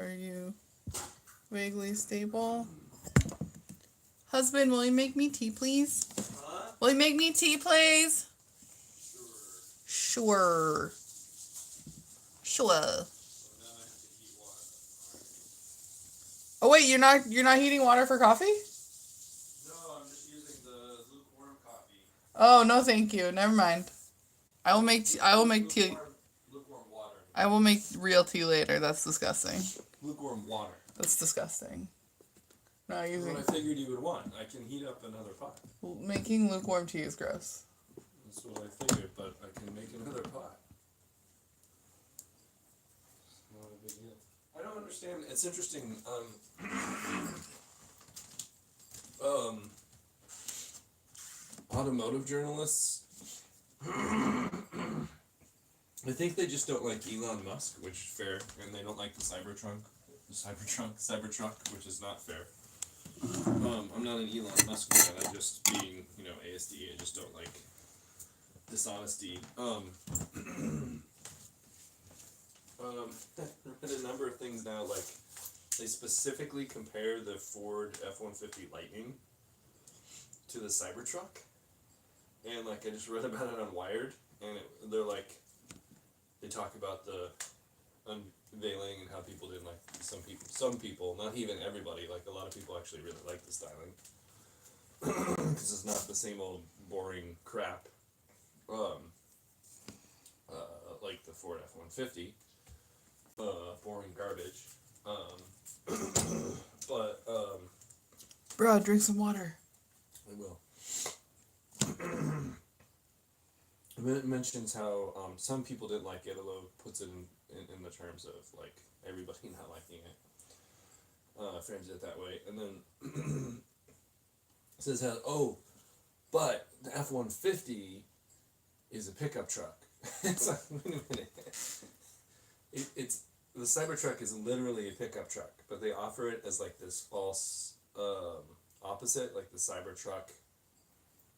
Are you vaguely stable? Husband, will you make me tea, please? Huh? Will you make me tea, please? Sure. Sure. So now I have to heat water. Oh wait, you're not heating water for coffee? No, I'm just using the lukewarm coffee. Oh no, thank you. Never mind. I will make tea. Lukewarm water. I will make real tea later. That's disgusting. Lukewarm water. That's disgusting. No, That's using what I figured you would want. I can heat up another pot. making lukewarm tea is gross. That's what I figured, but I can make another pot. It's not a big deal. I don't understand. It's interesting. Automotive journalists. I think they just don't like Elon Musk, which is fair, and they don't like the Cybertruck, which is not fair. I'm not an Elon Musk fan. I'm just being, ASD. I just don't like dishonesty. I read a number of things now, like they specifically compare the Ford F-150 Lightning to the Cybertruck, and like I just read about it on Wired, and they talk about the unveiling and how people didn't like some people, not even everybody, like a lot of people actually really like the styling because it's not the same old boring crap like the Ford F-150, boring garbage. But Bro, drink some water. I will. It mentions how some people didn't like it, although it puts it in the terms of like everybody not liking it. Frames it that way, and then says how but the F-150 is a pickup truck. It's like, wait a minute. It's the Cybertruck is literally a pickup truck, but they offer it as like this false opposite, like the Cybertruck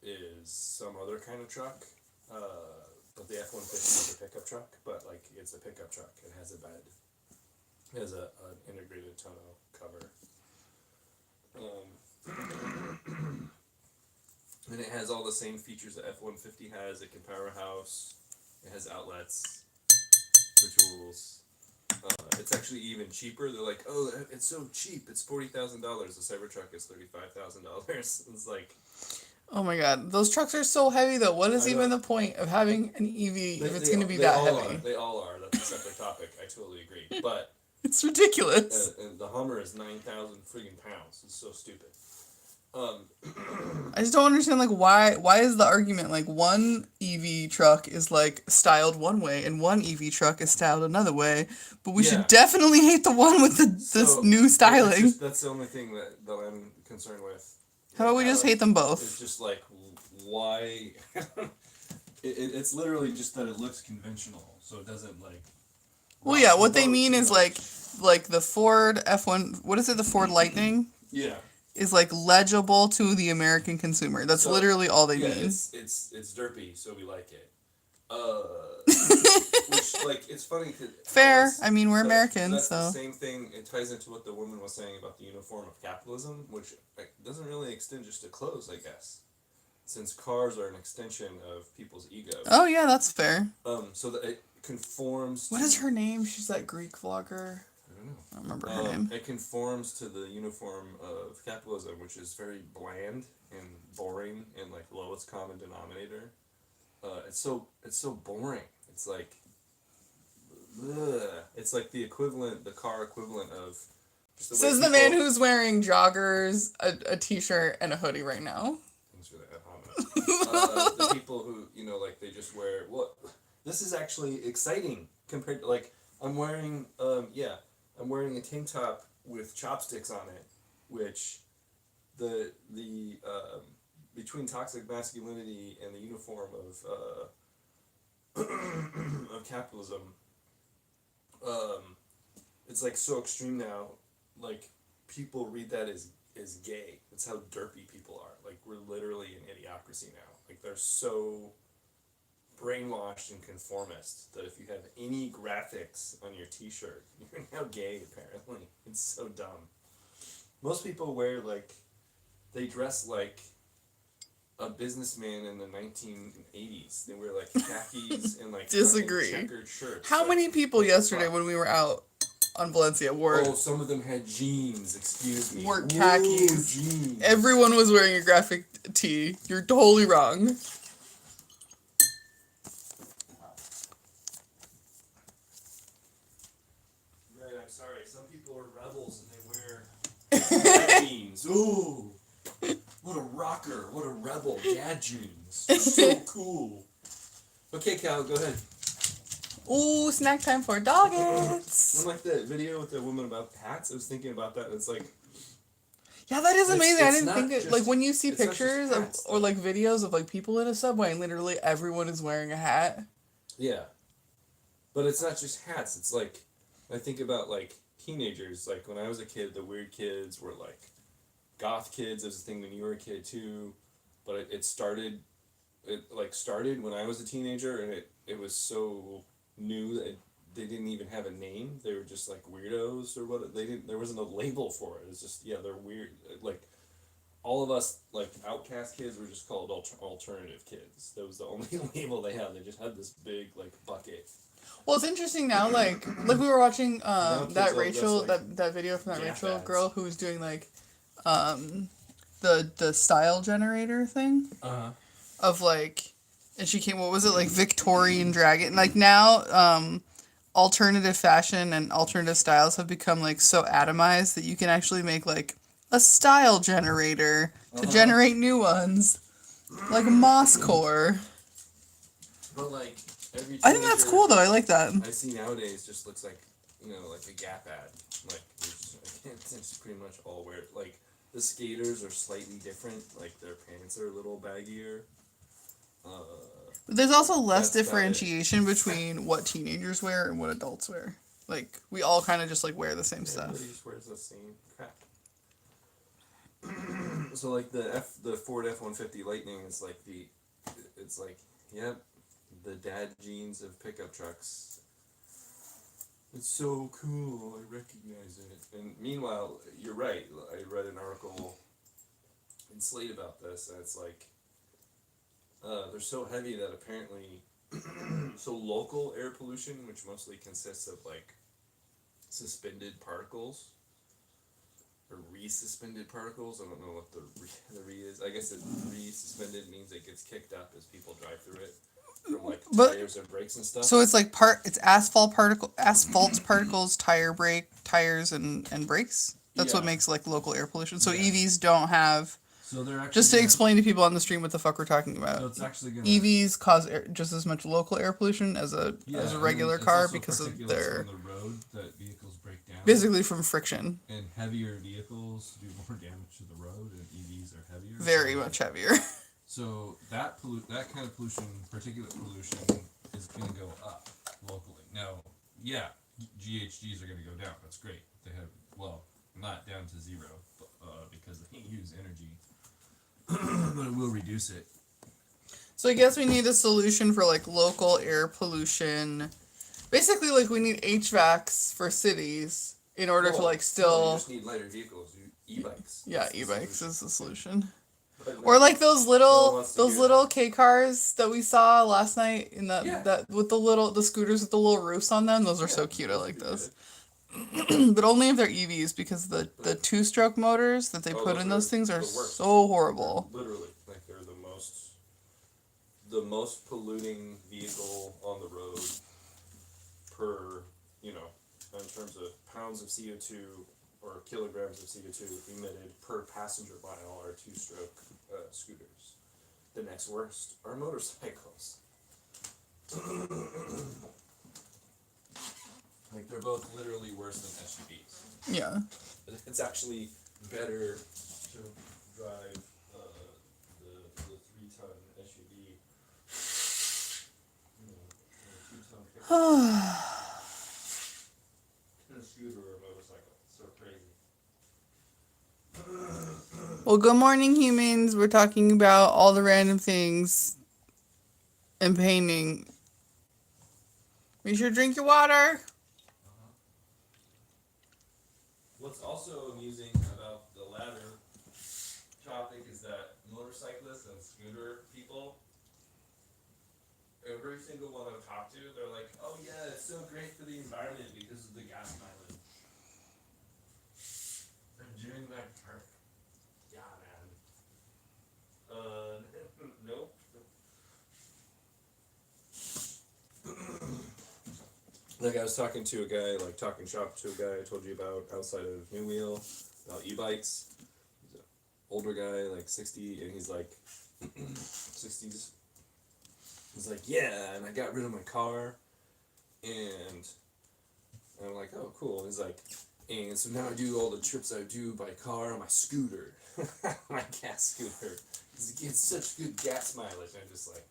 is some other kind of truck. But the F-150 is a pickup truck, but like it's a pickup truck. It has a bed. It has an integrated tonneau cover. And it has all the same features that F-150 has. It can power a house. It has outlets for tools. It's actually even cheaper. They're like, oh, it's so cheap. It's $40,000. The Cybertruck is $35,000. It's like... Oh my god, those trucks are so heavy though. What is even the point of having an EV if it's going to be that heavy? They all are. That's a separate topic. I totally agree. But it's ridiculous. And the Hummer is 9,000 freaking pounds. It's so stupid. I just don't understand like why is the argument like one EV truck is like styled one way and one EV truck is styled another way, but we should definitely hate the one with this new styling. That's the only thing that I'm concerned with. How about we just hate them both? It's just like, why? It's literally just that it looks conventional, so it doesn't like... Well, yeah, what they mean is like the Ford F1... What is it, the Ford Lightning? Yeah. Is like legible to the American consumer. That's literally all they mean. It's derpy, so we like it. Which, like, it's funny. Fair. I mean, we're Americans, that's so... the same thing. It ties into what the woman was saying about the uniform of capitalism, which doesn't really extend just to clothes, I guess. Since cars are an extension of people's egos. Oh, yeah, that's fair. So that it conforms to... What is her name? She's that Greek vlogger. I don't know. I don't remember her name. It conforms to the uniform of capitalism, which is very bland and boring and like lowest common denominator. It's so boring. It's like, it's like the car equivalent of. Says the man who's wearing joggers, a t-shirt, and a hoodie right now. Thanks for that, the people who like they just wear this is actually exciting compared to like I'm wearing I'm wearing a tank top with chopsticks on it, which the between toxic masculinity and the uniform of of capitalism, it's like so extreme now. Like people read that as gay. That's how derpy people are. Like we're literally an idiocracy now. Like they're so brainwashed and conformist that if you have any graphics on your t-shirt, you're now gay, apparently. It's so dumb. Most people wear, like, they dress like a businessman in the 1980s. They wear, like, khakis and, like, Disagree. checkered shirts. How many people yesterday when we were out on Valencia wore... Oh, some of them had jeans, excuse me. Wore khakis. Ooh, jeans. Everyone was wearing a graphic tee. You're totally wrong. Right, I'm sorry. Some people are rebels and they wear jeans. Ooh. What a rocker. What a rebel. Dad jeans. So cool. Okay, Cal, go ahead. Ooh, snack time for doggets. I like that video with the woman about hats. I was thinking about that. And it's like... Yeah, that is amazing. I it's didn't think it... just- Like, when you see it's not just pictures of, hats, or, like, videos of, like, people in a subway and literally everyone is wearing a hat. Yeah. But it's not just hats. It's like... I think about, like, teenagers. Like, when I was a kid, the weird kids were, like... Goth kids. There was a thing when you were a kid, too. But it started... It, like, started when I was a teenager, and it was so new that they didn't even have a name. They were just, like, weirdos or what. They didn't... There wasn't a label for it. It's just, yeah, they're weird. Like, all of us, like, outcast kids were just called alternative kids. That was the only label they had. They just had this big, like, bucket. Well, it's interesting now, like we were watching that Rachel, just, like, that video from that yeah, Rachel ads. girl who was doing, like, the style generator thing. Uh-huh. Of, like, and she came, what was it, like, Victorian dragon. Like, now, alternative fashion and alternative styles have become, like, so atomized that you can actually make, like, a style generator to generate new ones. Like moss core. But, like, every I think that's teenager cool, though. I like that. I see nowadays just looks like, you know, like a Gap ad. Like, it's pretty much all wear. Like, the skaters are slightly different. Like, their pants are a little baggier. But there's also less That's about it. differentiation between what teenagers wear and what adults wear. Like, we all kind of just, like, wear the same stuff. Everybody just wears the same crap. So, like, the Ford F-150 Lightning is like it's like, yep, the dad jeans of pickup trucks. It's so cool, I recognize it. And meanwhile, you're right, I read an article in Slate about this, and it's like, they're so heavy that apparently, so local air pollution, which mostly consists of, like, suspended particles, or re-suspended particles, I don't know what the re is. I guess re-suspended means it gets kicked up as people drive through it, from, like, tires and brakes and stuff. So it's like it's asphalt particles, tires and brakes. That's what makes, like, local air pollution. So EVs don't have. So they're actually Just to explain to people on the stream what the fuck we're talking about. So it's actually gonna, EVs cause just as much local air pollution as a regular it's car also because of particulates their from the road that vehicles break down. basically from friction. And heavier vehicles do more damage to the road, and EVs are heavier. Very much heavier. So that kind of pollution, particulate pollution, is going to go up locally. Now, yeah, GHGs are going to go down. That's great. They have, well, not down to zero because they use energy, but it will reduce it. So I guess we need a solution for, like, local air pollution. Basically, like, we need HVACs for cities in order to, like, still. You just need lighter vehicles, e-bikes. Yeah, That's the e-bikes solution. is the solution. But Or like those no one little wants to do that. K cars that we saw last night in Yeah. that with the scooters with the little roofs on them. Those are so Yeah, cute. I like those those. But only if they're EVs because the two-stroke motors that they put those in those are things are the worst. so horrible. Literally, like, they're the most polluting vehicle on the road per, you know, in terms of pounds of CO2 or kilograms of CO2 emitted per passenger mile are two-stroke scooters. The next worst are motorcycles. Like, they're both literally worse than SUVs. Yeah. It's actually better to drive the 3-ton SUV, you know, a 2-ton pickup than a scooter or a motorcycle. It's so crazy. Well, good morning, humans. We're talking about all the random things and painting. Make sure to drink your water. What's also amusing about the latter topic is that motorcyclists and scooter people, every single one I've talked to, they're like, oh yeah, it's so great for the environment because of the gas mileage. I'm doing my part. Yeah, man. Nope. Like I was talking to a guy, like talking shop to a guy I told you about outside of New Wheel, about e-bikes. He's an older guy, like 60, and he's like 60s. He's like, yeah, and I got rid of my car, and I'm like, oh, cool. And he's like, and so now I do all the trips I do by car on my scooter, my gas scooter, because it gets such good gas mileage. I'm just like,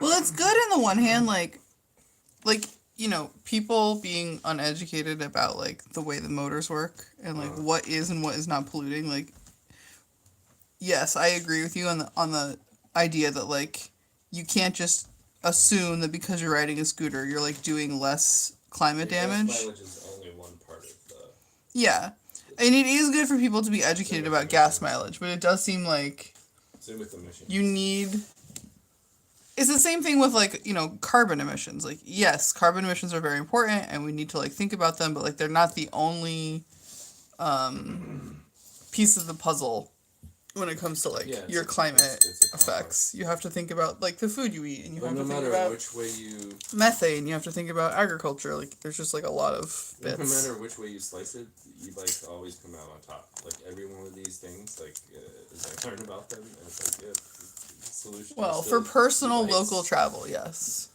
Well, it's good in the one hand, like, you know, people being uneducated about, like, the way the motors work and, like, what is and what is not polluting. Like, yes, I agree with you on the idea that, like, you can't just assume that because you're riding a scooter, you're, like, doing less climate damage. Gas mileage is only one part of the... Yeah. And it is good for people to be educated about gas mileage, but it does seem like Same with emissions. you need... It's the same thing with, like, you know, carbon emissions. Like, yes, carbon emissions are very important, and we need to, like, think about them, but, like, they're not the only piece of the puzzle when it comes to, like, your climate effects. You have to think about, like, the food you eat, and you have to think about which way you... methane. You have to think about agriculture. Like, there's just, like, a lot of bits. No matter which way you slice it, the e-bikes always come out on top. Like, every one of these things, like, as I learn about them, and it's like, yeah... Solution. Well, for personal local travel, yes.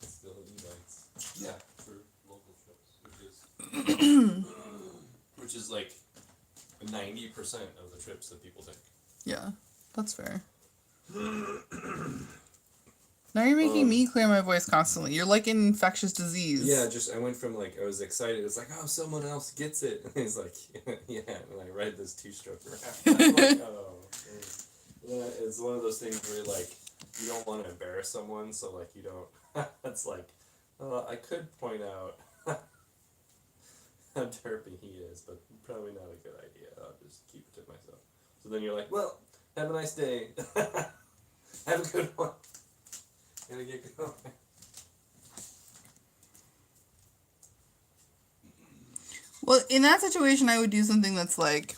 Still e-bikes. Yeah, for local trips, Which is like 90% of the trips that people take. Yeah, that's fair. Now you're making me clear my voice constantly. You're like an infectious disease. Yeah, just I went from like I was excited. It's like, oh, someone else gets it. And he's like, yeah. And I ride this two-stroke around. I'm like, oh. Yeah, it's one of those things where like you don't want to embarrass someone, so like you don't. It's like, I could point out how derpy he is, but probably not a good idea. I'll just keep it to myself. So then you're like, well, have a nice day. Have a good one. Gotta get going. Well, in that situation, I would do something that's like,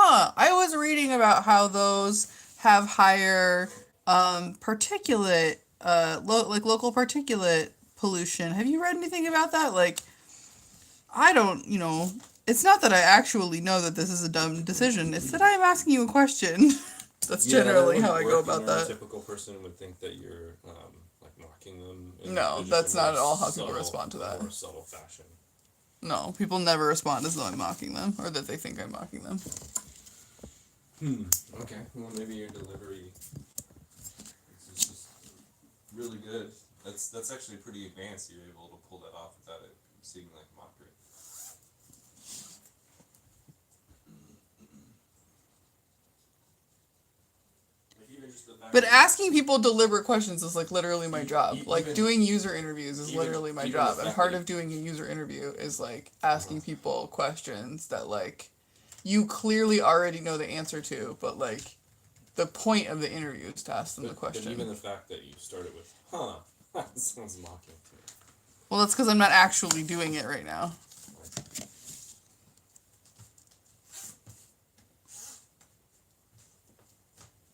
I was reading about how those have higher particulate, local particulate pollution. Have you read anything about that? Like, I don't, you know, it's not that I actually know that this is a dumb decision. It's that I am asking you a question. That's generally how I go about that. A typical person would think that you're like mocking them. No, that's not at all how people respond to that. More subtle fashion. No, people never respond as though I'm mocking them, or that they think I'm mocking them. Okay. Well, maybe your delivery it's just really good. That's actually pretty advanced. You're able to pull that off without it seeming like mockery. But asking people deliberate questions is like literally my job. Like doing user interviews is literally my job. And part of doing a user interview is like asking people questions that like you clearly already know the answer to, but like the point of the interview is to ask them the question. But even the fact that you started with, that sounds mocking to me. Well, that's because I'm not actually doing it right now.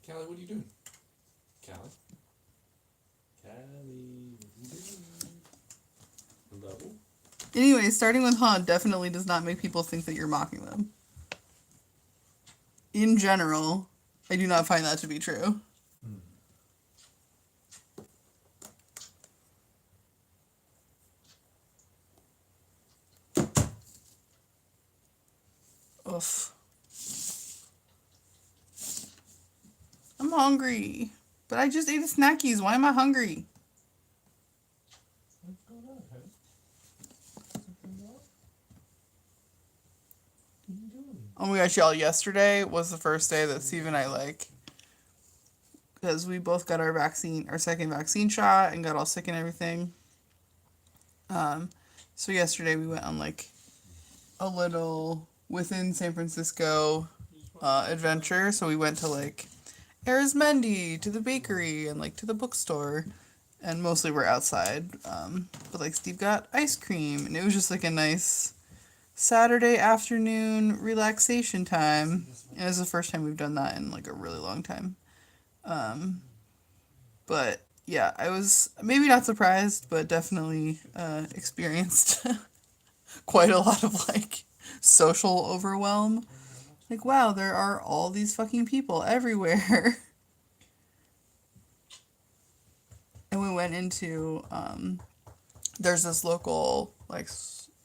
Callie, what are you doing? Callie, what are you doing? Level? Anyway, starting with definitely does not make people think that you're mocking them. In general, I do not find that to be true. Oof. I'm hungry. But I just ate a Snackies. Why am I hungry? What's going on, honey? Something wrong? What are you doing? Oh my gosh, y'all! Yesterday was the first day that Steve and I because we both got our second vaccine shot, and got all sick and everything. So yesterday we went on a little within San Francisco adventure. So we went to Arizmendi, to the bakery, and to the bookstore, and mostly we're outside. But Steve got ice cream, and it was just a nice Saturday afternoon relaxation time. And it was the first time we've done that in a really long time. But yeah, I was maybe not surprised, but definitely experienced quite a lot of social overwhelm. Wow, there are all these fucking people everywhere. And we went into there's this local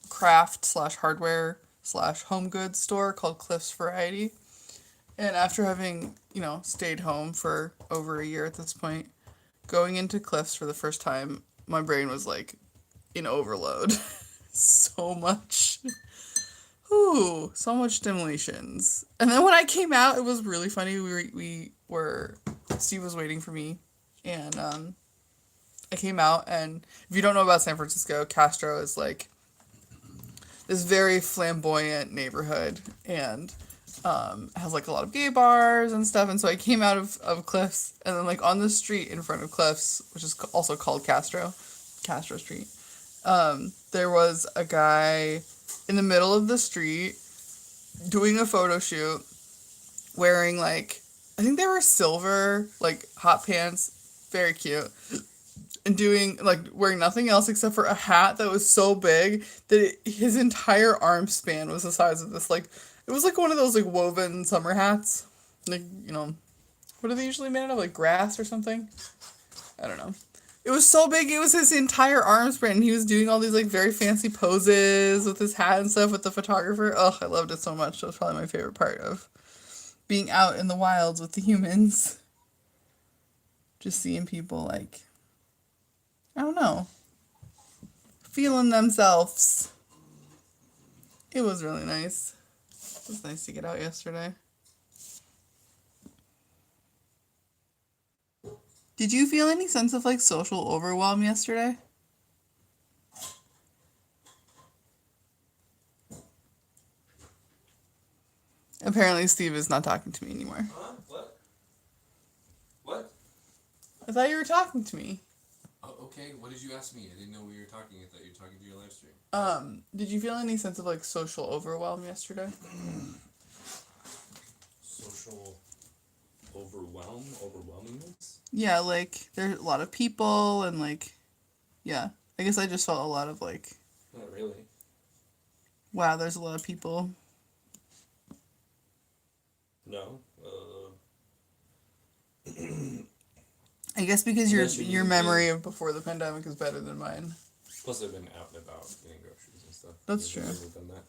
craft / hardware / home goods store called Cliff's Variety. And after having, stayed home for over a year at this point, going into Cliff's for the first time, my brain was in overload. So much. Ooh, so much stimulations. And then when I came out, it was really funny. Steve was waiting for me, and I came out, and if you don't know about San Francisco, Castro is this very flamboyant neighborhood, and has a lot of gay bars and stuff. And so I came out of Cliffs, and then on the street in front of Cliffs, which is also called Castro Street, there was a guy in the middle of the street doing a photo shoot, wearing I think they were silver hot pants, very cute, and doing wearing nothing else except for a hat that was so big that his entire arm span was the size of this it was one of those woven summer hats, what are they usually made out of, grass or something? I don't know. It was so big, it was his entire arm span, and he was doing all these very fancy poses with his hat and stuff with the photographer. Oh, I loved it so much. That was probably my favorite part of being out in the wilds with the humans. Just seeing people I don't know, feeling themselves. It was really nice. It was nice to get out yesterday. Did you feel any sense of social overwhelm yesterday? Apparently Steve is not talking to me anymore. Huh? What? I thought you were talking to me. Oh, okay. What did you ask me? I didn't know we were talking. I thought you were talking to your live stream. Did you feel any sense of social overwhelm yesterday? Social overwhelmingness? Yeah, there's a lot of people, and yeah. I guess I just felt a lot of Not really. wow, there's a lot of people. No. I guess because Unless you your mean memory of before the pandemic is better than mine. Plus, I've been out and about getting groceries and stuff. That's true. I've never done that.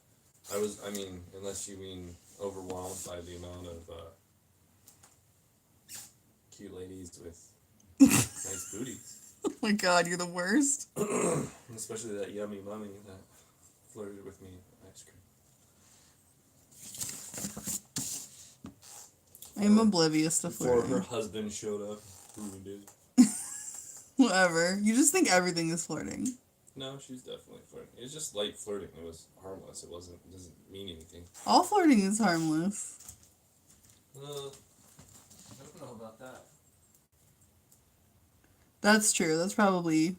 Unless you mean overwhelmed by the amount of cute ladies with nice booties. Oh my god, you're the worst. Especially that yummy mummy that flirted with me at ice cream. I'm oblivious to Before flirting. her husband showed up, ruined it. Whatever. You just think everything is flirting. No, she's definitely flirting. It was just light flirting. It was harmless. It doesn't mean anything. All flirting is harmless. I don't know about that. That's true. That's probably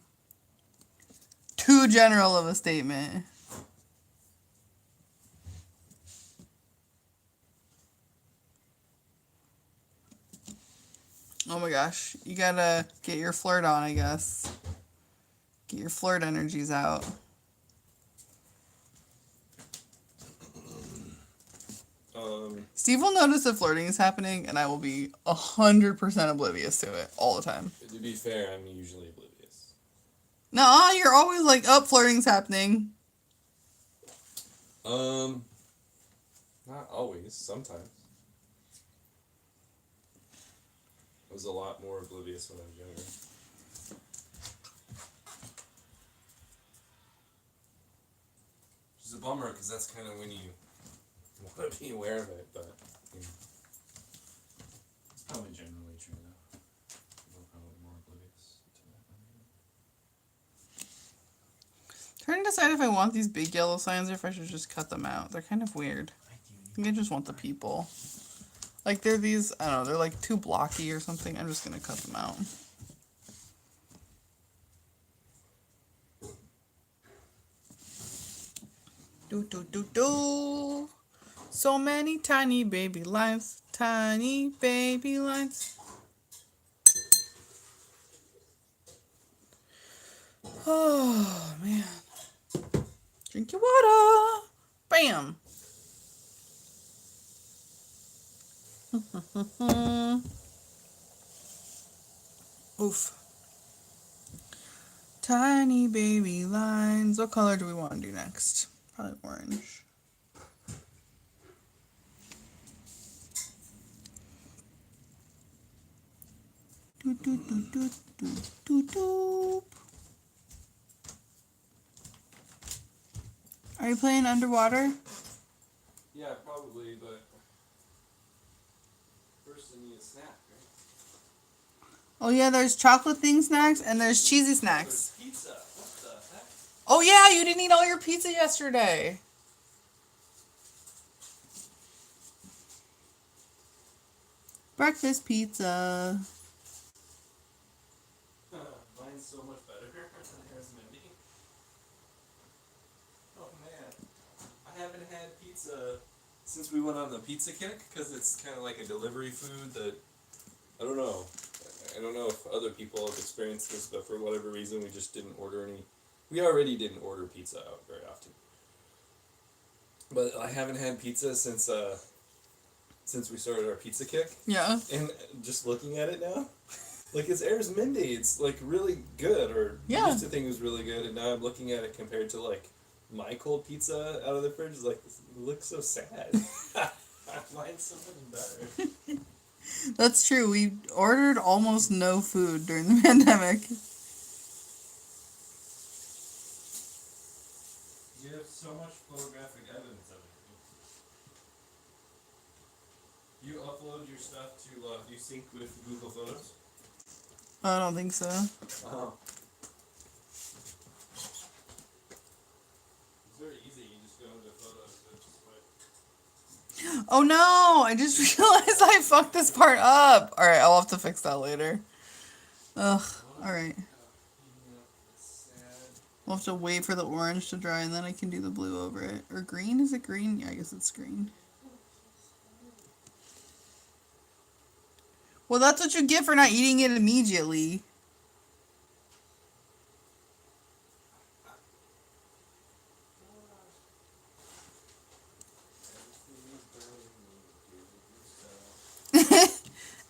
too general of a statement. Oh my gosh. You gotta get your flirt on, I guess. Get your flirt energies out. Steve will notice that flirting is happening, and I will be 100% oblivious to it all the time. To be fair, I'm usually oblivious. No, you're always oh, flirting's happening. Not always. Sometimes. I was a lot more oblivious when I was younger. Which is a bummer, because that's kind of when you want to be aware of it, but you know. It's probably generally true though. People are probably more oblivious to that. Trying to decide if I want these big yellow signs or if I should just cut them out. They're kind of weird. I think I just want the people. Like they're these, I don't know, they're like too blocky or something. I'm just gonna cut them out. Do do do do. So many tiny baby lines, tiny baby lines. Oh man. Drink your water. Bam. Oof. Tiny baby lines. What color do we want to do next? Probably orange. Do, do, do, do, do, do, do. Are you playing underwater? Yeah, probably, but first I need a snack, right? Oh yeah, there's chocolate thing snacks and there's cheesy snacks. There's pizza. What the heck? Oh yeah, you didn't eat all your pizza yesterday. Breakfast pizza. Mine's so much better than yours, Mindy. Oh man, I haven't had pizza since we went on the pizza kick because it's kind of like a delivery food that I don't know. I don't know if other people have experienced this, but for whatever reason, we just didn't order any. We already didn't order pizza out very often. But I haven't had pizza since we started our pizza kick. Yeah. And just looking at it now, like it's Ayers Mindy. It's like really good, or Yeah. I used to think it was really good, and now I'm looking at it compared to like my cold pizza out of the fridge. It's like, it looks so sad. Mine's so much better. That's true. We ordered almost no food during the pandemic. You have so much photographic evidence of it. You upload your stuff to, do you sync with Google Photos? I don't think so. Oh. It's very easy. You just go into Photos and just like... Oh no! I just realized I fucked this part up. Alright, I'll have to fix that later. Ugh. Alright. We'll have to wait for the orange to dry and then I can do the blue over it. Or green? Is it green? Yeah, I guess it's green. Well, that's what you get for not eating it immediately.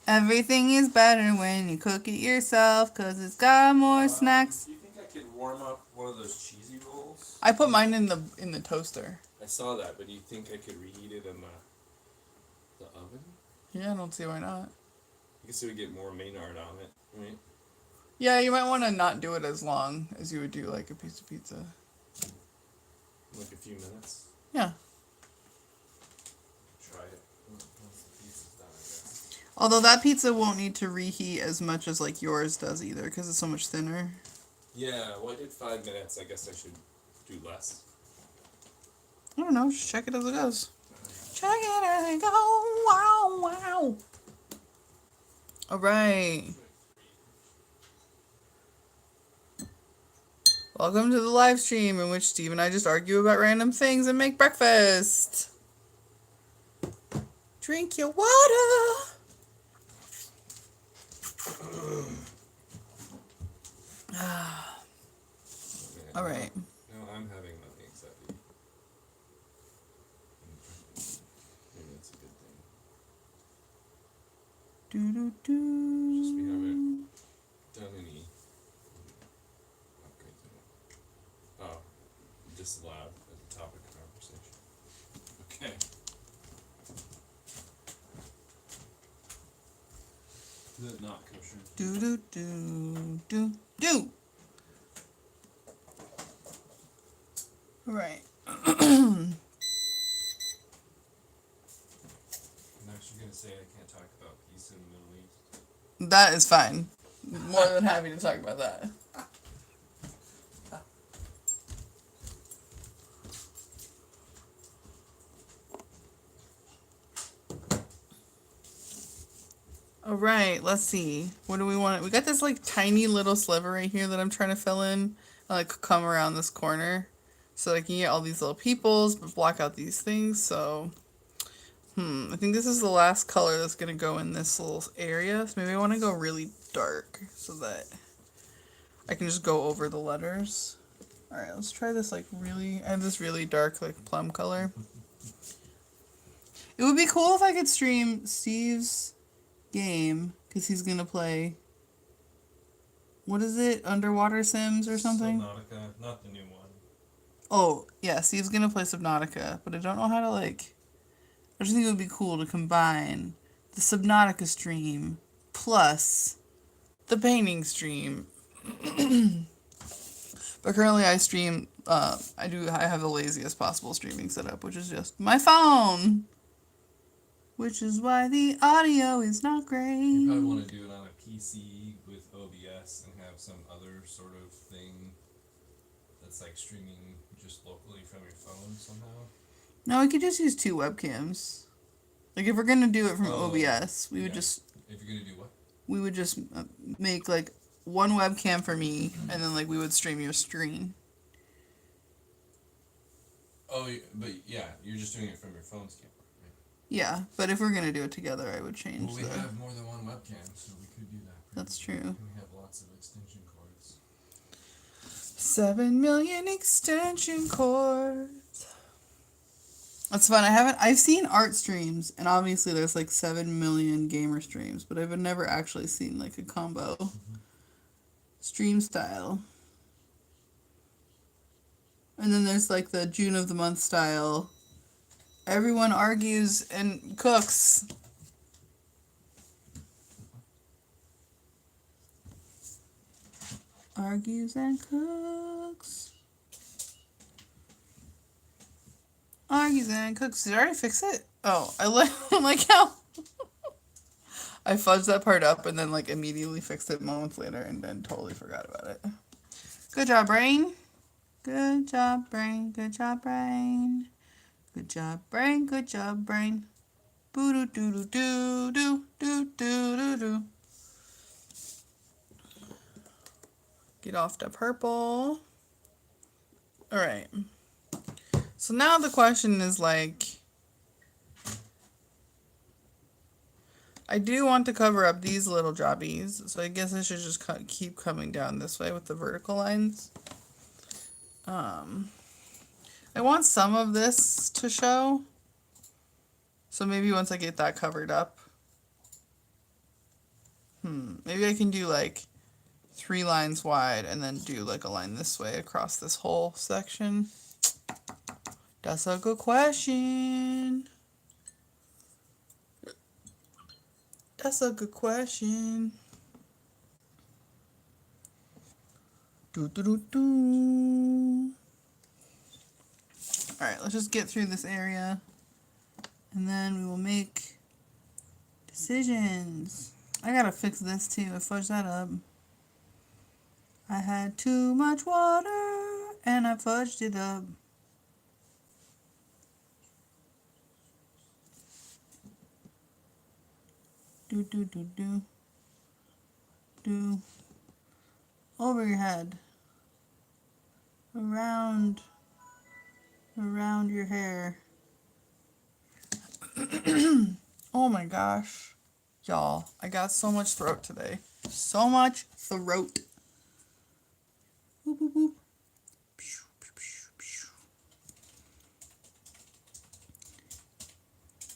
Everything is better when you cook it yourself, 'cause it's got more snacks. Do you think I could warm up one of those cheesy rolls? I put mine in the toaster. I saw that, but do you think I could reheat it in the oven? Yeah, I don't see why not. I guess it would get more Maynard on it, right? Yeah, you might want to not do it as long as you would do like a piece of pizza. Like a few minutes. Yeah. Try it. Once the pizza's done, I guess. Although that pizza won't need to reheat as much as like yours does either, because it's so much thinner. Yeah, well, I did 5 minutes. I guess I should do less. I don't know, just check it as it goes. Check it as it goes. Wow, wow. Alright. Welcome to the live stream in which Steve and I just argue about random things and make breakfast. Drink your water. Alright. No, I'm having my anxiety. Maybe that's a good thing. Do do do. Just we haven't done any upgrades in it. Oh, disallowed as a topic of conversation. Okay. Is it not kosher? Do do do do do. Right. peace in the Middle East. That is fine. More than happy to talk about that. All right, let's see. What do we want? We got this like tiny little sliver right here that I'm trying to fill in. I like come around this corner so that I can get all these little peoples, but block out these things. So, I think this is the last color that's gonna go in this little area. So maybe I want to go really dark so that I can just go over the letters. All right, let's try this like really. I have this really dark like plum color. It would be cool if I could stream Steve's game because he's gonna play, what is it, Underwater Sims or something? Subnautica, not the new one. Oh yeah, Steve's gonna play Subnautica, but I don't know how to like, I just think it would be cool to combine the Subnautica stream plus the painting stream. But currently I stream, I have the laziest possible streaming setup, which is just my phone. Which is why the audio is not great. You probably want to do it on a PC with OBS and have some other sort of thing that's like streaming just locally from your phone somehow. No, we could just use 2 webcams. Like if we're gonna do it from OBS, we would just. If you're gonna do what? We would just make like 1 webcam for me, and then like we would stream your screen. Oh, but yeah, you're just doing it from your phone's camera. Yeah, but if we're gonna do it together, I would change. Well, we have more than 1 webcam, so we could do that. That's true. We have lots of extension cords. 7 million extension cords. That's fun. I've seen art streams, and obviously there's like 7 million gamer streams, but I've never actually seen like a combo stream style. And then there's like the June of the month style. Everyone argues and cooks. Argues and cooks. Argues and cooks. Did I already fix it? Oh, I like how I fudged that part up and then like immediately fixed it moments later and then totally forgot about it. Good job, brain. Good job, brain. Good job, brain. Good job, brain. Good job, brain. Boo doo doo doo doo doo doo doo doo. Get off the purple. All right. So now the question is like, I do want to cover up these little jobbies, so I guess I should just keep coming down this way with the vertical lines. I want some of this to show, so maybe once I get that covered up, maybe I can do like 3 lines wide and then do like a line this way across this whole section. That's a good question. That's a good question. Do do do do. All right, let's just get through this area, and then we will make decisions. I gotta fix this too. I fudged that up. I had too much water, and I fudged it up. Do do do do. Do. Over your head. Around your hair. Oh my gosh. Y'all, I got so much throat today. So much throat. Boop, boop, boop.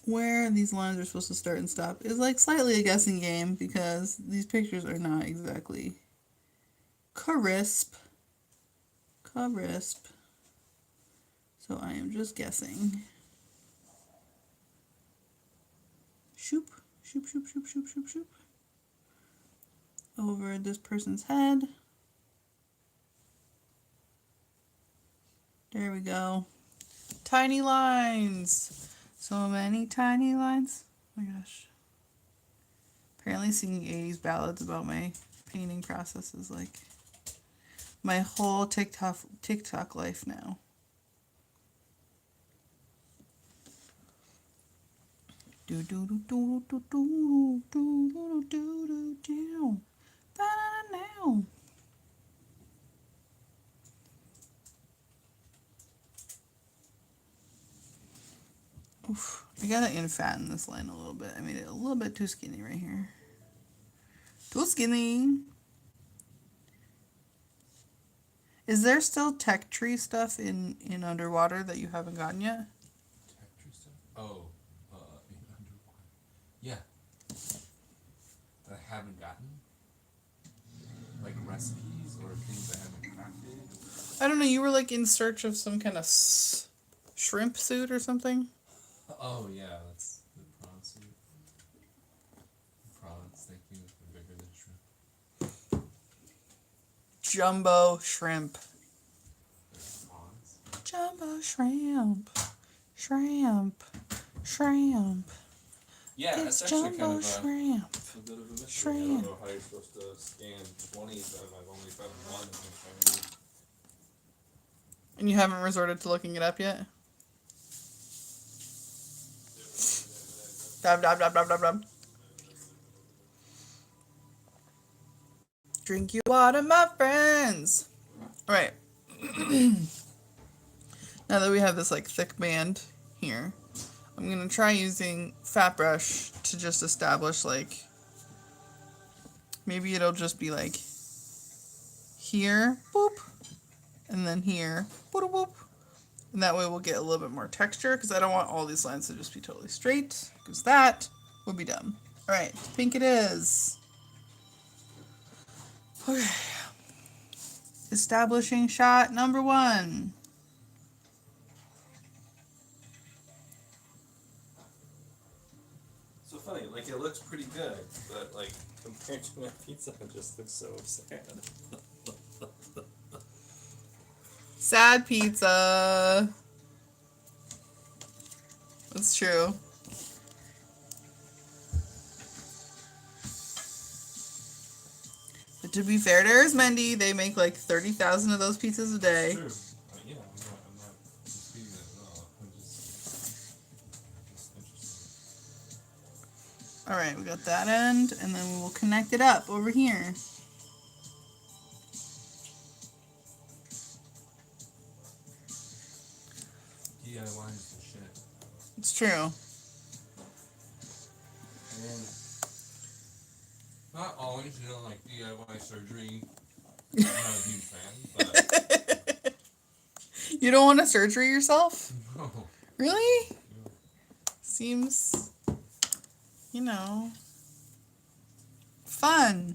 Where these lines are supposed to start and stop is like slightly a guessing game because these pictures are not exactly crisp. So I am just guessing. Shoop, shoop, shoop, shoop, shoop, shoop, shoop. Over this person's head. There we go. Tiny lines. So many tiny lines. Oh my gosh. Apparently singing 80s ballads about my painting process is like my whole TikTok life now. Do do do do do do do do do do now. Oof. I gotta infatten this line a little bit. I made it a little bit too skinny right here. Too skinny. Is there still tech tree stuff in underwater that you haven't gotten yet? Tech tree stuff? Oh, in underwater. Yeah. That I haven't gotten. Like recipes or things I haven't crafted. I don't know. You were like in search of some kind of shrimp suit or something. Oh yeah, that's the prawn suit. Prawns, thank you. They're bigger than shrimp. Jumbo shrimp. They're prawns. Jumbo shrimp. Shrimp. Shrimp. Yeah, It's that's actually jumbo kind of shrimp. A bit of a mystery. I Shrimp. don't know how you're supposed to scan 20 of them. I've only found one in my family. And you haven't resorted to looking it up yet? Dab, dab, dab, dab, dab, dab. Drink your water, my friends. All right. Now that we have this like thick band here, I'm gonna try using fat brush to just establish like, maybe it'll just be like here, boop, and then here, boop, boop. And that way we'll get a little bit more texture because I don't want all these lines to just be totally straight because that would be dumb. All right, pink it is. Okay. Establishing shot number 1. So funny, like it looks pretty good, but like compared to my pizza, it just looks so sad. Sad pizza. That's true. But to be fair to Arizmendi, they make like 30,000 of those pizzas a day. True. Yeah, I'm not disputing that at all. I'm just interested. Alright, we got that end, and then we will connect it up over here. DIY is the shit. It's true. And not always, like DIY surgery. I'm not a huge fan, but You don't want a surgery yourself? no. Really? No. Seems, fun.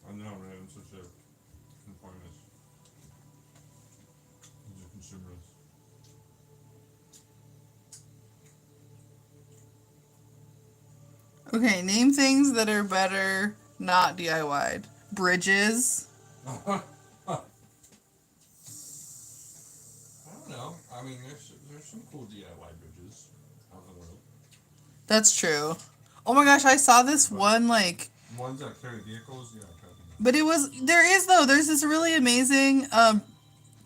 I know, man. I'm such a conformist. He's a consumerist. Okay, name things that are better not DIY'd. Bridges. I don't know. I mean, there's some cool DIY bridges out in the world. That's true. Oh my gosh, I saw this one Ones that carry vehicles, yeah, I'm talking but there's this really amazing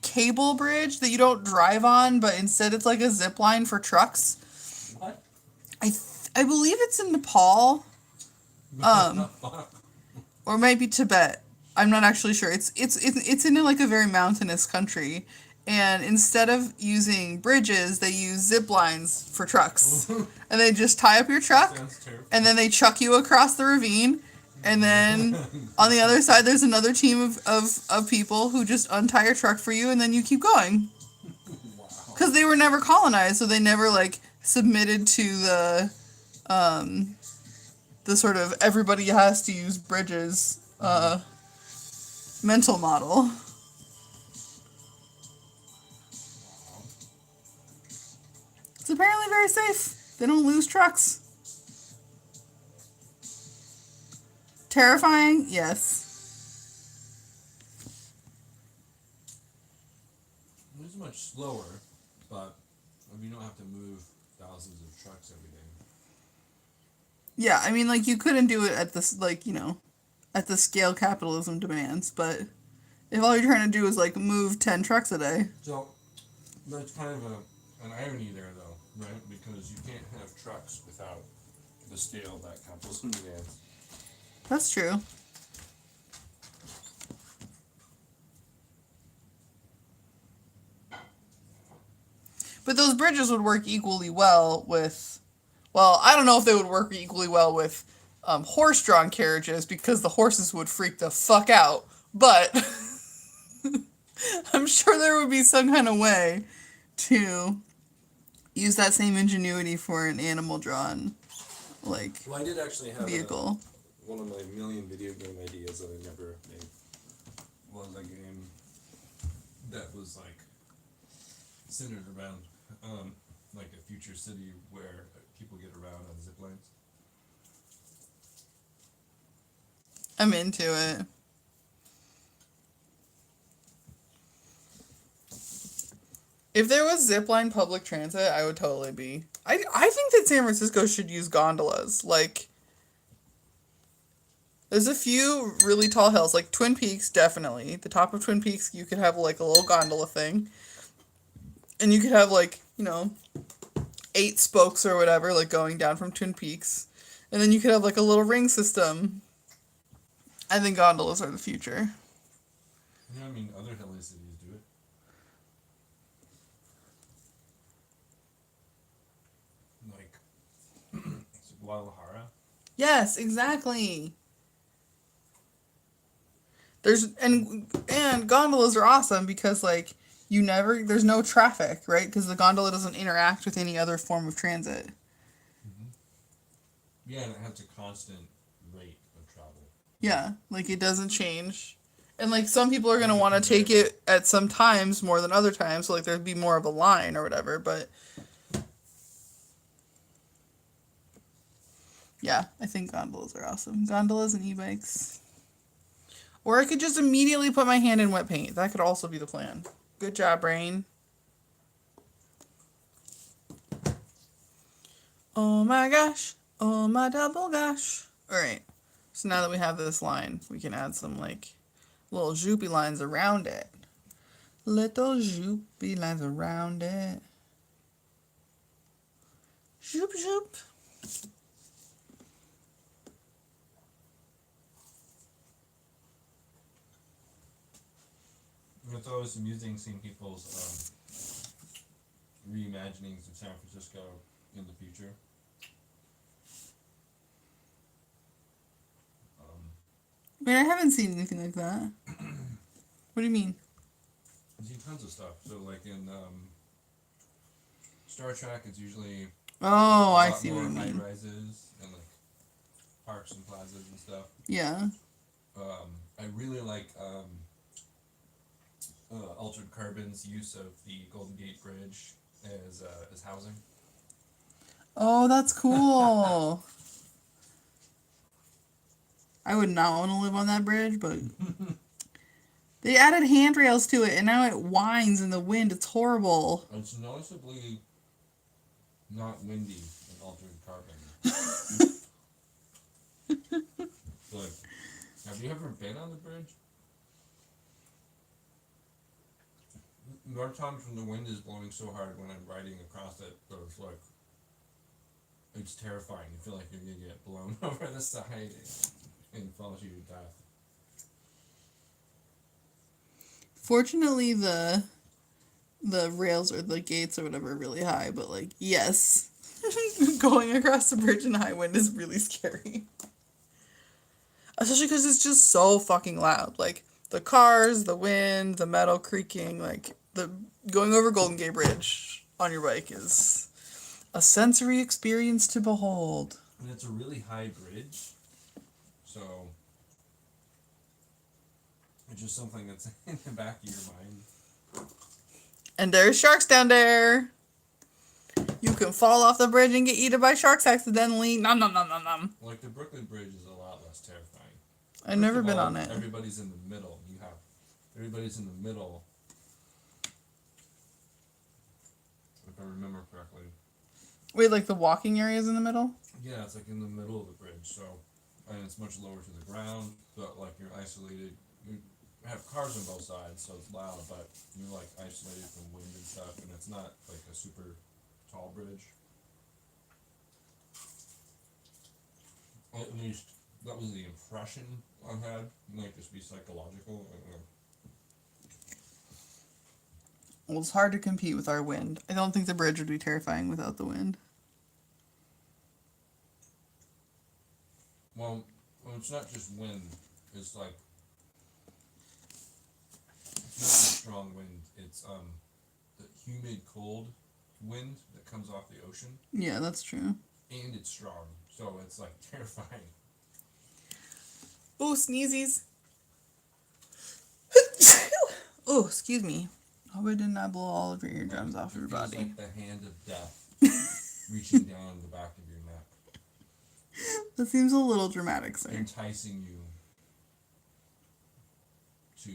cable bridge that you don't drive on, but instead it's like a zip line for trucks. What? I believe it's in Nepal. Or maybe Tibet. I'm not actually sure. It's in like a very mountainous country, and instead of using bridges, they use zip lines for trucks, and they just tie up your truck, Sounds terrible. and then they chuck you across the ravine, and then on the other side there's another team of people who just untie your truck for you, and then you keep going. Wow. Because they were never colonized, so they never submitted to the sort of everybody has to use bridges mental model. It's apparently very safe. They don't lose trucks. Terrifying? Yes. It's much slower, but you don't have to move thousands of trucks every day. Yeah, I mean, like, you couldn't do it at this, like, at the scale capitalism demands, but if all you're trying to do is, like, move 10 trucks a day. So, that's kind of an irony there, though, right? Because you can't have trucks without the scale that capitalism demands. That's true. But those bridges would work equally well with, well, I don't know if they would work equally well with horse-drawn carriages because the horses would freak the fuck out. But I'm sure there would be some kind of way to use that same ingenuity for an animal-drawn, like, Well, I did actually have vehicle. one of my million video game ideas that I never made. Was a game that was like centered around like a future city where people get around on zip lines. I'm into it. If there was zipline public transit, I would totally be. I think that San Francisco should use gondolas. Like, there's a few really tall hills, like Twin Peaks, definitely. The top of Twin Peaks, you could have, like, a little gondola thing. And you could have, like, 8 spokes or whatever, like, going down from Twin Peaks. And then you could have, like, a little ring system. I think gondolas are the future. Yeah, I mean, other hilly cities do it. Like, Guadalajara. Yes, exactly. And gondolas are awesome because, like, there's no traffic, right? Because the gondola doesn't interact with any other form of transit. Mm-hmm. Yeah, and it has a constant rate of travel. Yeah, like, it doesn't change. And, like, some people are going to want to take it at some times more than other times, so, like, there'd be more of a line or whatever, but yeah, I think gondolas are awesome. Gondolas and e-bikes. Or I could just immediately put my hand in wet paint. That could also be the plan. Good job, brain. Oh my gosh. Oh my double gosh. Alright. So now that we have this line, we can add some, like, little zoopy lines around it. Little zoopy lines around it. Zoop zoop. It's always amusing seeing people's reimaginings of San Francisco in the future. I mean, I haven't seen anything like that. What do you mean? I've seen tons of stuff. So, like in Star Trek, it's usually Oh, a I lot see more what you high mean. rises and like parks and plazas and stuff. Yeah. I really like Altered Carbon's use of the Golden Gate Bridge as housing. Oh, that's cool. I would not want to live on that bridge, but they added handrails to it, and now it whines in the wind. It's horrible. It's noticeably not windy in Altered Carbon. Like, have you ever been on the bridge? There are times when the wind is blowing so hard when I'm riding across it, that it's like, it's terrifying. You feel like you're gonna get blown over the side and fall to your death. Fortunately, the rails or the gates or whatever are really high, but, like, yes. Going across the bridge in high wind is really scary. Especially because it's just so fucking loud. Like, the cars, the wind, the metal creaking, like, the going over Golden Gate Bridge on your bike is a sensory experience to behold. And it's a really high bridge, so it's just something that's in the back of your mind. And there's sharks down there. You can fall off the bridge and get eaten by sharks accidentally. Nom nom nom nom nom. Like the Brooklyn Bridge is a lot less terrifying. I've never been on it. Everybody's in the middle. Everybody's in the middle. If I remember correctly. Wait, like the walking areas in the middle? Yeah, it's like in the middle of the bridge, so, and it's much lower to the ground, but like you're isolated. You have cars on both sides, so it's loud, but you're like isolated from wind and stuff, and it's not like a super tall bridge. At least that was the impression I had. It might just be psychological. I don't know. Well, it's hard to compete with our wind. I don't think the bridge would be terrifying without the wind. Well, it's not just wind. It's like it's not just strong wind. It's the humid, cold wind that comes off the ocean, Yeah, that's true. and it's strong, so it's like terrifying. Oh, sneezies. Oh, excuse me. Hope I did not blow all of your eardrums off your It feels body. like the hand of death reaching down the back of your neck, That seems a little dramatic, sir. enticing you to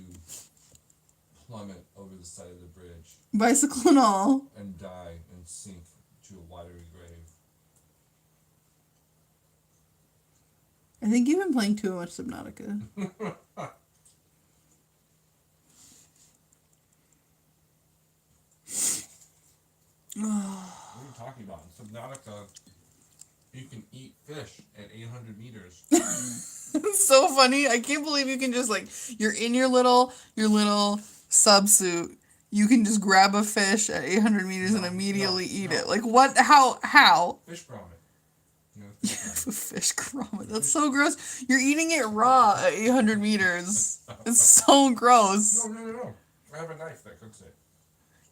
plummet over the side of the bridge Bicycle and all. and die and sink to a watery grave. I think you've been playing too much Subnautica. What are you talking about? In Subnautica, you can eat fish at 800 meters. It's so funny. I can't believe you can just like you're in your little subsuit. You can just grab a fish at 800 meters and immediately eat it. Like what? How? Fish grommet. You know, fish grommet. Fish grommet. That's so gross. You're eating it raw at 800 meters. It's so gross. No. I have a knife that cooks it.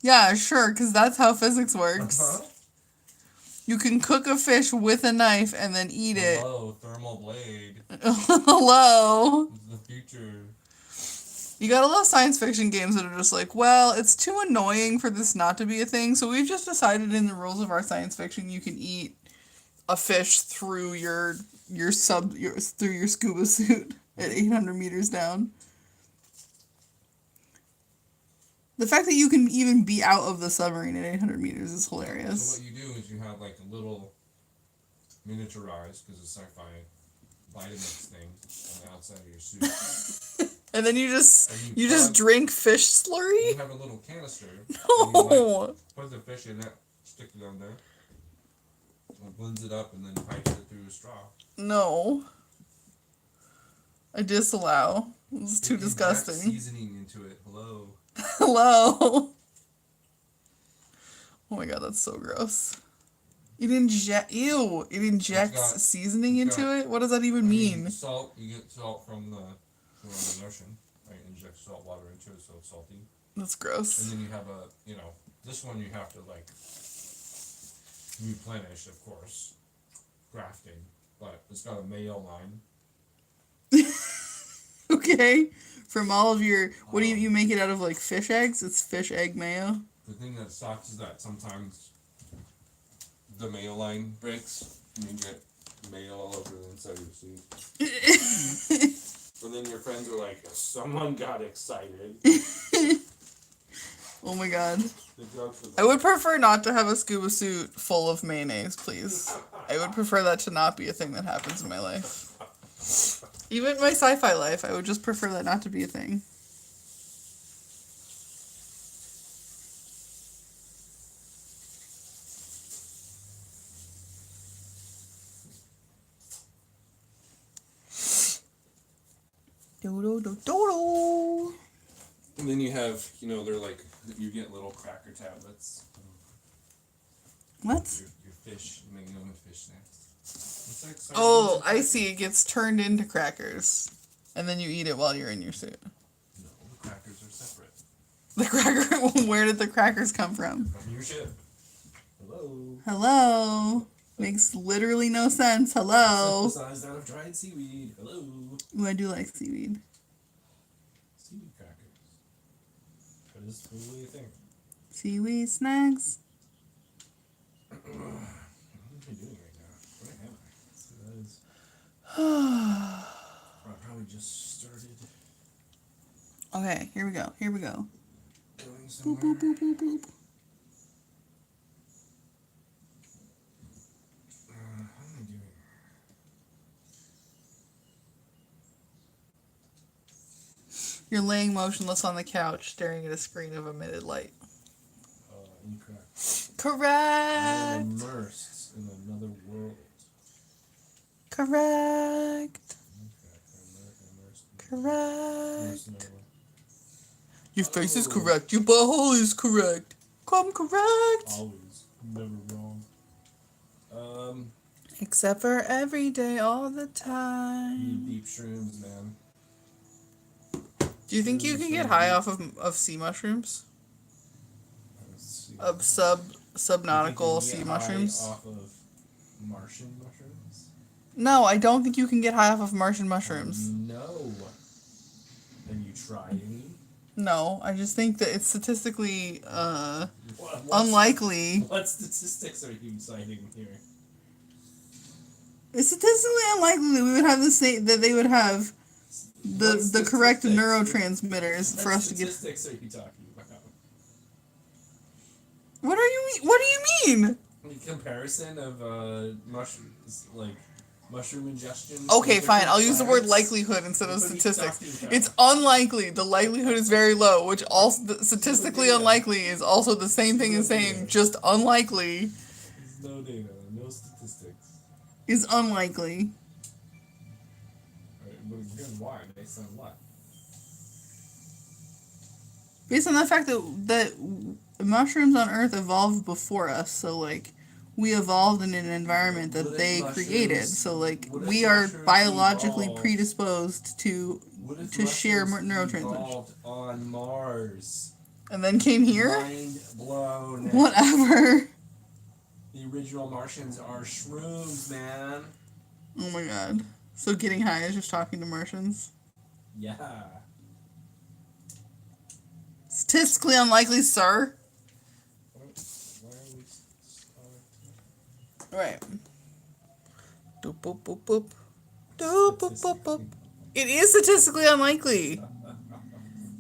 Yeah, sure, because that's how physics works. Uh-huh. You can cook a fish with a knife and then eat it. Hello, thermal blade. Hello. This is the future. You gotta love science fiction games that are just like, well, it's too annoying for this not to be a thing, so we've just decided in the rules of our science fiction you can eat a fish through your scuba suit at 800 meters down. The fact that you can even be out of the submarine at 800 meters is hilarious. So what you do is you have like a little miniaturized, because it's sci-fi, Vitamix thing on the outside of your suit. And then you just plug- drink fish slurry? You have a little canister. And No. you like, put the fish in it, stick it on there, and blends it up, and then pipes it through a straw. No. I disallow. This is too You inject disgusting. seasoning into it. Hello. Hello. Oh my god, that's so gross. It injects got- seasoning it's into got- it? What does that even mean? Salt. You get salt from the ocean. Right, inject salt water into it so it's salty. That's And gross. then you have this one you have to like replenish, of course, grafting, but it's got a mayo line. Okay. From all of your what do you make it out of, like fish eggs? It's fish egg mayo. The thing that sucks is that sometimes the mayo line breaks and you get mayo all over the inside of your suit. And then your friends are like, someone got excited. Oh my god. The jokes are I would prefer not to have a scuba suit full of mayonnaise, please. I would prefer that to not be a thing that happens in my life. Even my sci-fi life, I would just prefer that not to be a thing. Do-do-do-do-do. And then you have, they're like, you get little cracker tablets. What? Your fish, making them with fish snacks. It's like sardines Oh, and I crackers. see. It gets turned into crackers. And then you eat it while you're in your suit. No, the crackers are separate. The cracker, where did the crackers come from? From your ship. Hello. Hello. Makes literally no sense. Hello. Synthesized out of dried seaweed. Hello. Ooh, I do like seaweed. Seaweed crackers. That is totally a thing. Seaweed snacks. What am I doing right now? Where am I? So that is. I probably just started Okay, here we go. Here we go. going Boop, somewhere. boop, boop, boop, boop. You're laying motionless on the couch, staring at a screen of emitted light. Incorrect. Correct. I am immersed in another world. Correct. Okay, immersed in Correct. another one. Your face is correct. Your butthole is correct. Come correct. Always, never wrong. Except for every day, all the Need time. deep shrooms, man. Do you think you can get high off of sea mushrooms? Let's see. Of subnautical sea mushrooms? Off of Martian mushrooms? No, I don't think you can get high off of Martian mushrooms. No. Have you tried any? No, I just think that it's statistically What's unlikely. What statistics are you citing here? It's statistically unlikely that we would have the same, that they would have the correct neurotransmitters for us to get. What statistics are you talking about? What do you mean? In comparison of mushrooms, like mushroom ingestion. Okay, from fine. different I'll use the word planets? likelihood instead of What are you statistics. talking about? It's unlikely. The likelihood is very low, which also statistically unlikely is also the same thing as saying just unlikely There's no data, no statistics. is unlikely. Right, but again, why? Based on what? Based on the fact that mushrooms on Earth evolved before us, so like we evolved in an environment that Wouldn't they mushrooms- created, so like wouldn't we are mushrooms biologically evolve- predisposed to What if to share mushrooms neurotransmitters. evolved on Mars? And then came here. Mind blown. Whatever. The original Martians are shrooms, man. Oh my god. So getting high is just talking to Martians. Yeah. Statistically unlikely, sir. Why are we? Right. Doop boop boop boop. Doop boop boop boop. It is statistically unlikely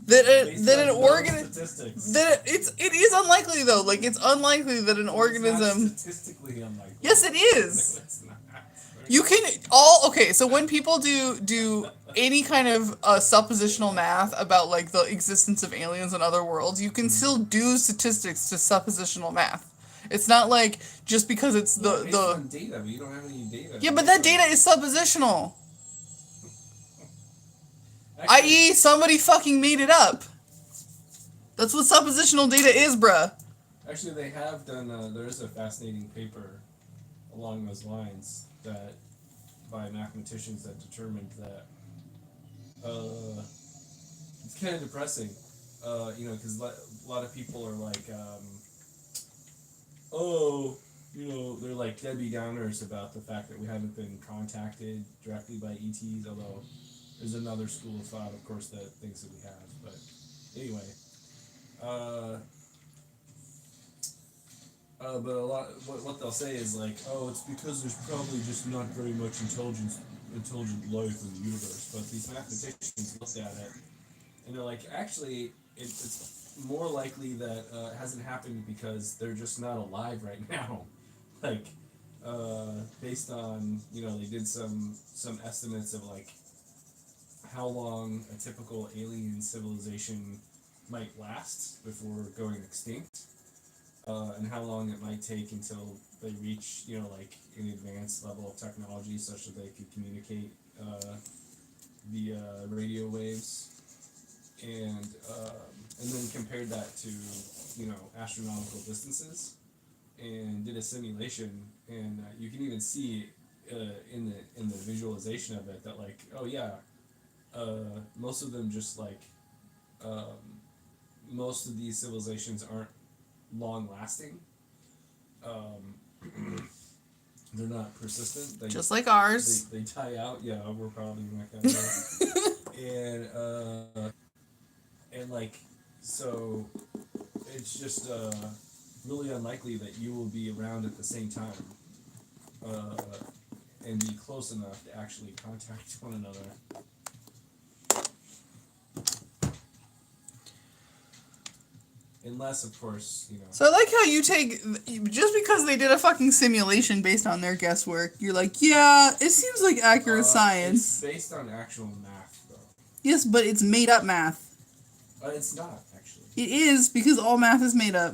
that an organism it is unlikely though. Like it's unlikely that an organism. Statistically unlikely. Yes, it is. No, it's not. You can okay. So when people do any kind of suppositional math about like the existence of aliens in other worlds, you can still do statistics to suppositional math. It's not like just because it's Based on data, but you don't have any data. yeah, but that data is suppositional. Actually, I.e., somebody fucking made it up. That's what suppositional data is, bruh. Actually, they have done. There is a fascinating paper along those lines that by mathematicians that determined that it's kind of depressing. Because a lot of people are like, they're like Debbie Downers about the fact that we haven't been contacted directly by ETs, although there's another school of thought, of course, that thinks that we have. But anyway, but a lot what they'll say is like, oh, it's because there's probably just not very much intelligent life in the universe. But these mathematicians looked at it, and they're like, actually, it's more likely that it hasn't happened because they're just not alive right now. Like, based on they did some estimates of like how long a typical alien civilization might last before going extinct. And how long it might take until they reach, like an advanced level of technology such that they could communicate via radio waves, and then compared that to, astronomical distances, and did a simulation, and you can even see in the visualization of it that like, oh yeah, most of them just like most of these civilizations aren't long lasting. They're not persistent. They, Just like ours. They die out. Yeah, we're probably not gonna. and like, so it's just really unlikely that you will be around at the same time and be close enough to actually contact one another. Unless, of course, So I like how you take, just because they did a fucking simulation based on their guesswork, you're like, yeah, it seems like accurate science. It's based on actual math, though. Yes, but it's made up math. It's not, actually. It is, because all math is made up.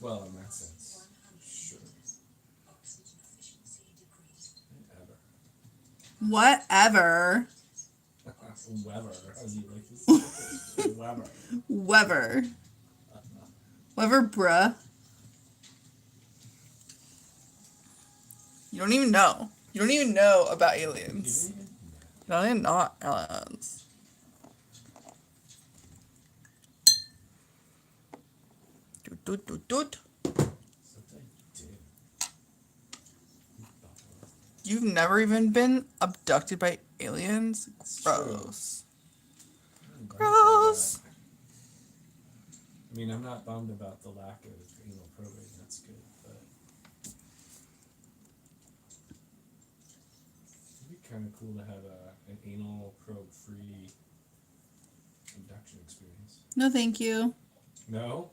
Well, in that sense. Sure. Whatever. Weber, as you like to say. Weber. Weber. Weber, bruh. You don't even know. You don't even know about aliens. No, they're not aliens. Doot, doot, doot, doot. You've never even been abducted by aliens? Gross. Gross. I mean, I'm not bummed about the lack of anal probing. That's good, but it'd be kind of cool to have an anal probe-free abduction experience. No, thank you. No?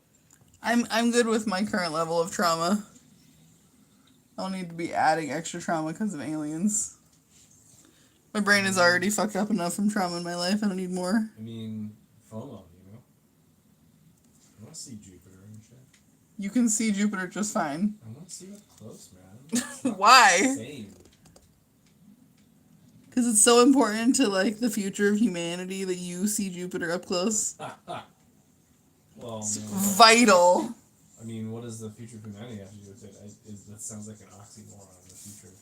I'm good with my current level of trauma. I don't need to be adding extra trauma because of aliens. My brain is already fucked up enough from trauma in my life. I don't need more. I mean, FOMO, you know? I want to see Jupiter and shit. You can see Jupiter just fine. I want to see it up close, man. Why? Insane. Because it's so important to, like, the future of humanity that you see Jupiter up close. Well, It's no, vital. I mean, what does the future of humanity have to do with it? That sounds like an oxymoron, the future of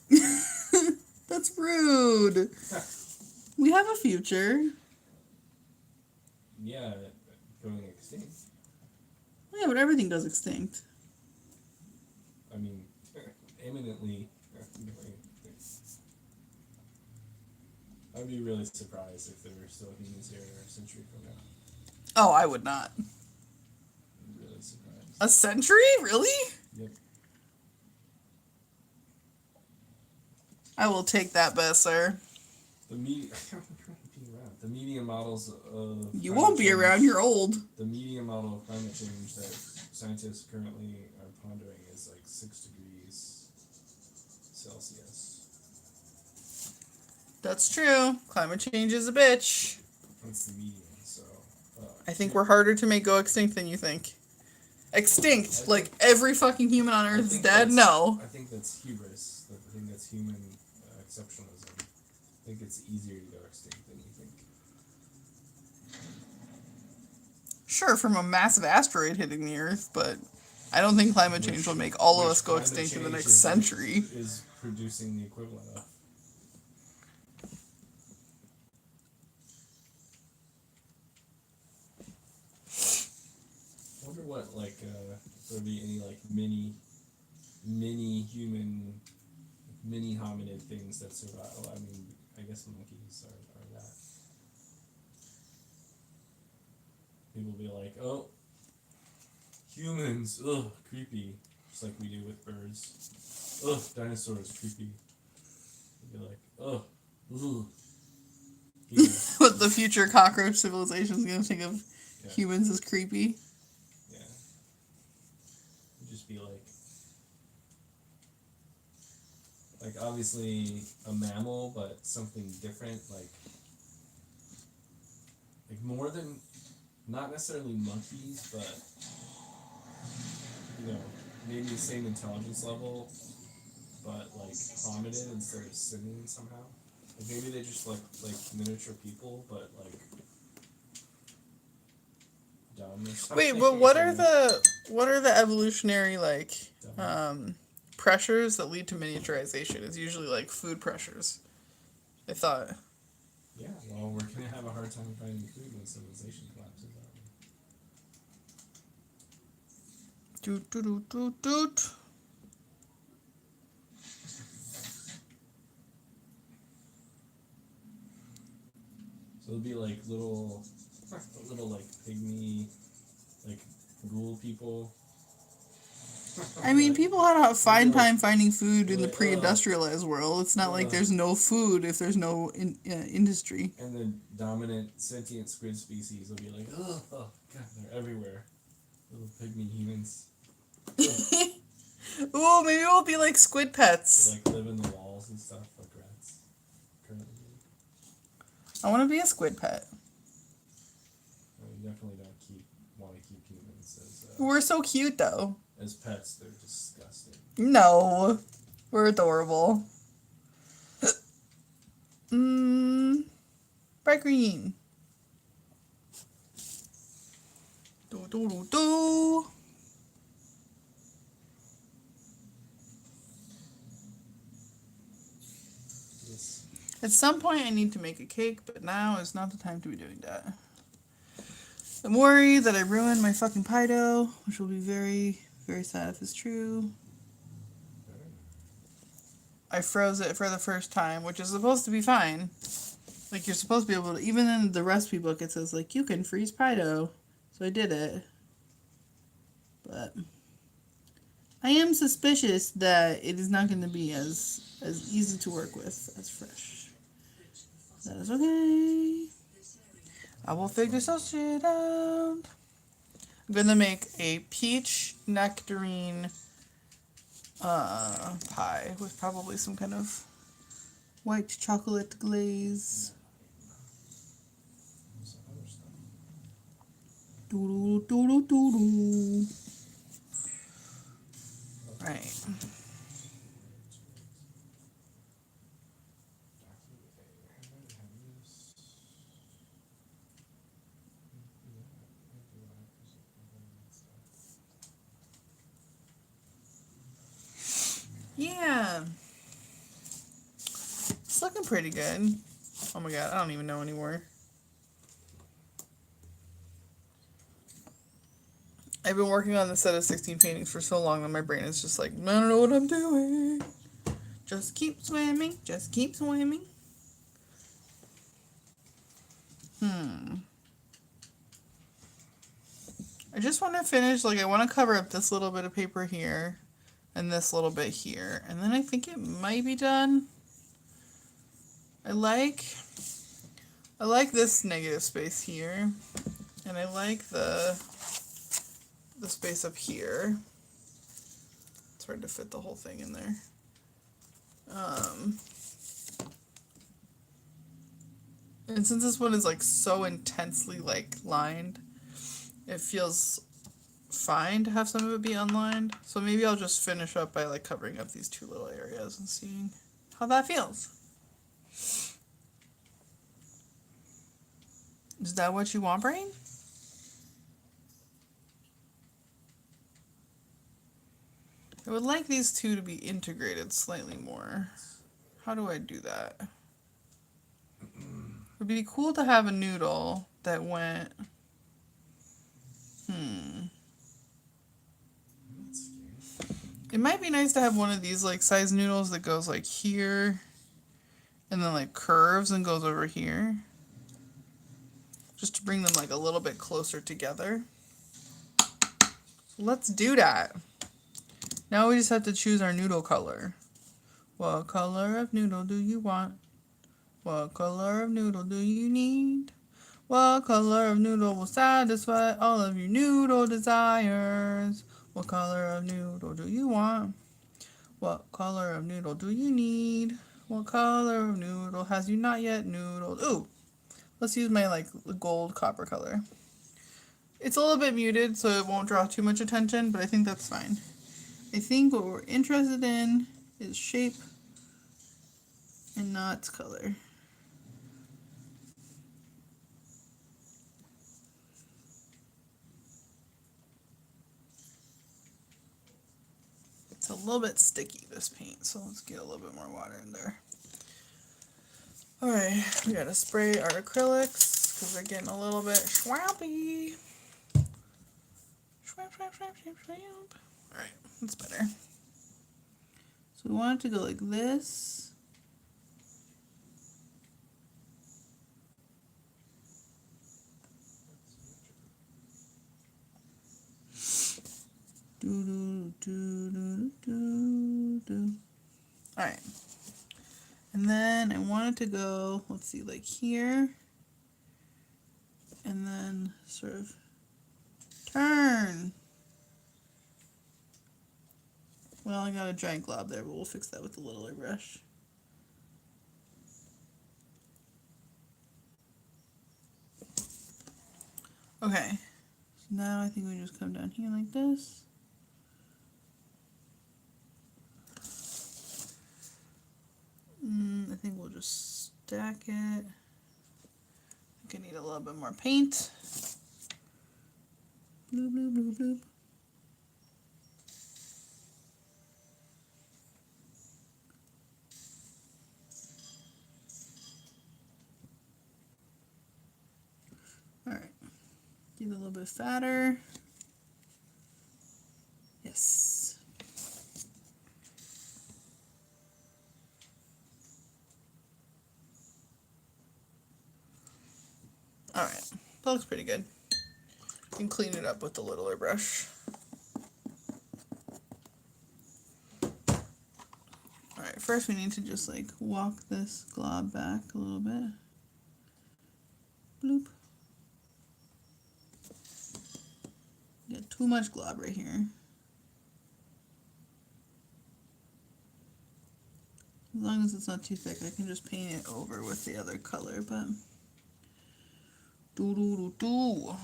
humanity. That's rude. We have a future. Yeah, going extinct. Yeah, but everything goes extinct. I mean, imminently going extinct. I'd be really surprised if there were still humans here a century from now. Oh, I would not. I'm really surprised. A century? Really? Yep. I will take that bet, sir. The median models of You climate won't be change- around, you're old. The median model of climate change that scientists currently are pondering is like 6 degrees Celsius. That's true. Climate change is a bitch. That's the median, so... I think we're harder to make go extinct than you think. Extinct? Like every fucking human on Earth is dead? No. I think that's hubris. I think that's human exceptionalism. I think it's easier to go extinct than you think. Sure, from a massive asteroid hitting the Earth, but I don't think climate change will make all of us go Climate extinct in the change next century. Is producing the equivalent of. I wonder what, like, if there'd be any, like, mini human, mini hominid things that survive. Well, I mean, I guess monkeys are that. People be like, oh, humans, ugh, creepy. Just like we do with birds. Ugh, dinosaurs, creepy. They'd be like, ugh, ugh. Yeah. What the future cockroach civilization is going to think of Yeah. humans as creepy. Yeah. It'd just be like obviously a mammal, but something different, like more than, not necessarily monkeys, but, you know, maybe the same intelligence level, but like hominid instead of simian somehow. Like maybe they just like miniature people, but like dumb or something. Wait, but what are the evolutionary like pressures that lead to miniaturization? It's usually like food pressures. I thought. Yeah, well, we're gonna have a hard time finding food when civilization collapses. Doot doot doot doot doot. So it'll be like little like pygmy, like ghoul people. I mean, people had a fine time finding food in the Like, pre-industrialized world. It's not like there's no food if there's no industry. And the dominant sentient squid species will be like, oh god, they're everywhere. Little pygmy humans. Ooh, maybe we'll be like squid They pets. like live in the walls and stuff like rats. Currently. I want to be a squid pet. You definitely don't want to keep humans as We're so cute though. as pets. They're disgusting. No, we're adorable. Bright green. Do do do do. Yes. At some point, I need to make a cake, but now is not the time to be doing that. I'm worried that I ruined my fucking pie dough, which will be very, very sad if it's true. I froze it for the first time, which is supposed to be fine. Like, you're supposed to be able to, even in the recipe book, it says, like, you can freeze pie dough. So I did it. But I am suspicious that it is not going to be as easy to work with as fresh. That is okay. I will figure this shit out. I'm going to make a peach nectarine pie with probably some kind of white chocolate glaze. Doo doo doo doo doo. Right. Yeah. It's looking pretty good. Oh my god, I don't even know anymore. I've been working on the set of 16 paintings for so long that my brain is just like, I don't know what I'm doing. Just keep swimming. Just keep swimming. I just want to finish, like, I want to cover up this little bit of paper here and this little bit here. And then I think it might be done. I like this negative space here. And I like the space up here. It's hard to fit the whole thing in there. And since this one is like so intensely like lined, it feels fine to have some of it be unlined. So maybe I'll just finish up by like covering up these two little areas and seeing how that feels. Is that what you want, Brain? I would like these two to be integrated slightly more. How do I do that? It would be cool to have a noodle that went... It might be nice to have one of these like size noodles that goes like here and then like curves and goes over here. Just to bring them like a little bit closer together. So let's do that. Now we just have to choose our noodle color. What color of noodle do you want? What color of noodle do you need? What color of noodle will satisfy all of your noodle desires? What color of noodle do you want? What color of noodle do you need? What color of noodle has you not yet noodled? Ooh, let's use my like gold copper color. It's a little bit muted, so it won't draw too much attention, but I think that's fine. I think what we're interested in is shape and not color. It's a little bit sticky, this paint, so let's get a little bit more water in there. Alright, we gotta spray our acrylics because they're getting a little bit swampy. Swamp, swamp, swamp, swamp, swamp. Alright, that's better. So we want it to go like this. Do, do, do, do, do, do. Alright. And then I want it to go, let's see, like here. And then sort of turn. Well, I got a giant glob there, but we'll fix that with the littler brush. Okay. So now I think we just come down here like this. I think we'll just stack it. I think I need a little bit more paint. Bloop, bloop, bloop, bloop. Alright. Get a little bit fatter. Yes. Alright. That looks pretty good. You can clean it up with the littler brush. Alright, first we need to just like walk this glob back a little bit. Bloop. Got too much glob right here. As long as it's not too thick, I can just paint it over with the other color, but do do do do.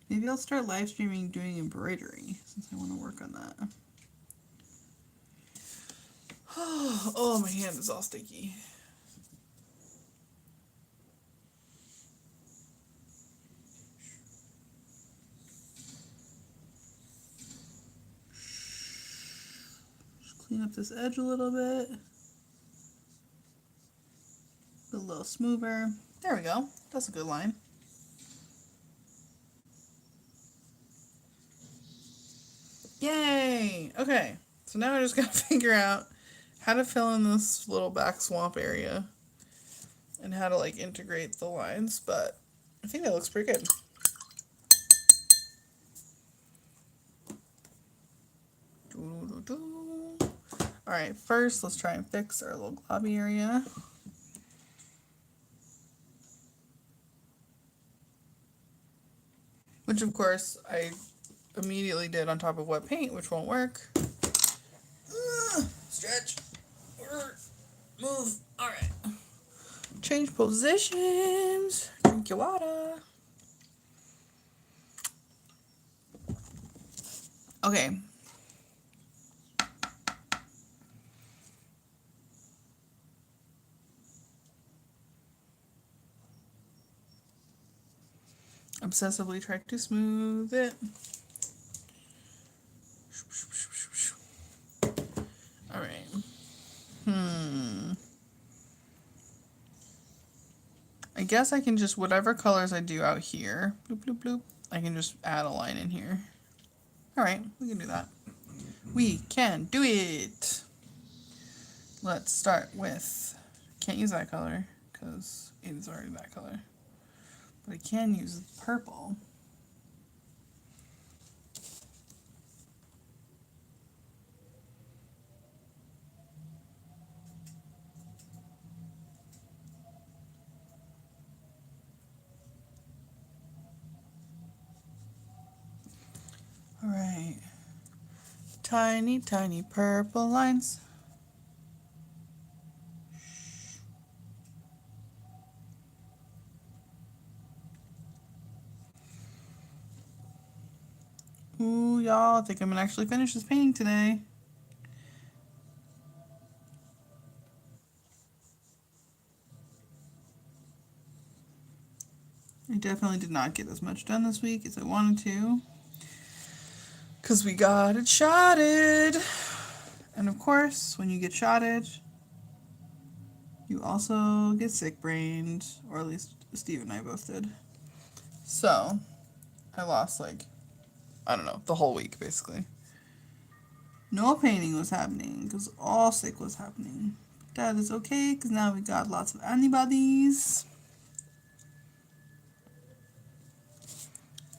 Maybe I'll start live streaming doing embroidery since I want to work on that. Oh, my hand is all sticky. Just clean up this edge a little bit. A little smoother. There we go. That's a good line. Yay! Okay, so now I just gotta figure out how to fill in this little back swamp area and how to like integrate the lines, but I think that looks pretty good. Alright, first let's try and fix our little globby area. Which of course I immediately did on top of wet paint, which won't work. Stretch. Move. Alright. Change positions. Drink your water. Okay. Obsessively try to smooth it. Alright. I guess I can just, whatever colors I do out here, bloop, bloop, bloop, I can just add a line in here. Alright, we can do that. We can do it! Let's start with, can't use that color, because it is already that color. But I can use purple. Alright. Tiny, tiny purple lines. Ooh, y'all, I think I'm gonna actually finish this painting today. I definitely did not get as much done this week as I wanted to. Because we got it shotted. And of course, when you get shotted, you also get sick-brained. Or at least Steve and I both did. So, I lost like, I don't know, the whole week basically. No painting was happening because all sick was happening. That is okay because now we got lots of antibodies.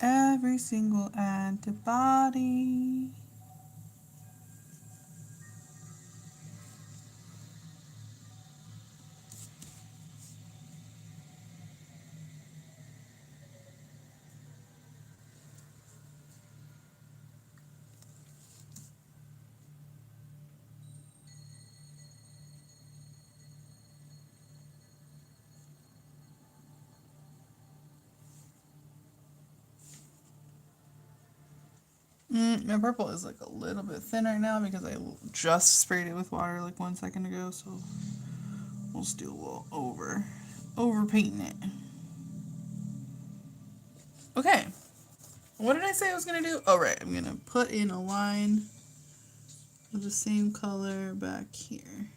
Every single antibody. My purple is like a little bit thin right now because I just sprayed it with water like 1 second ago, so we'll just do a little over painting it. Okay, what did I say I was gonna do? Oh right, I'm gonna put in a line of the same color back here.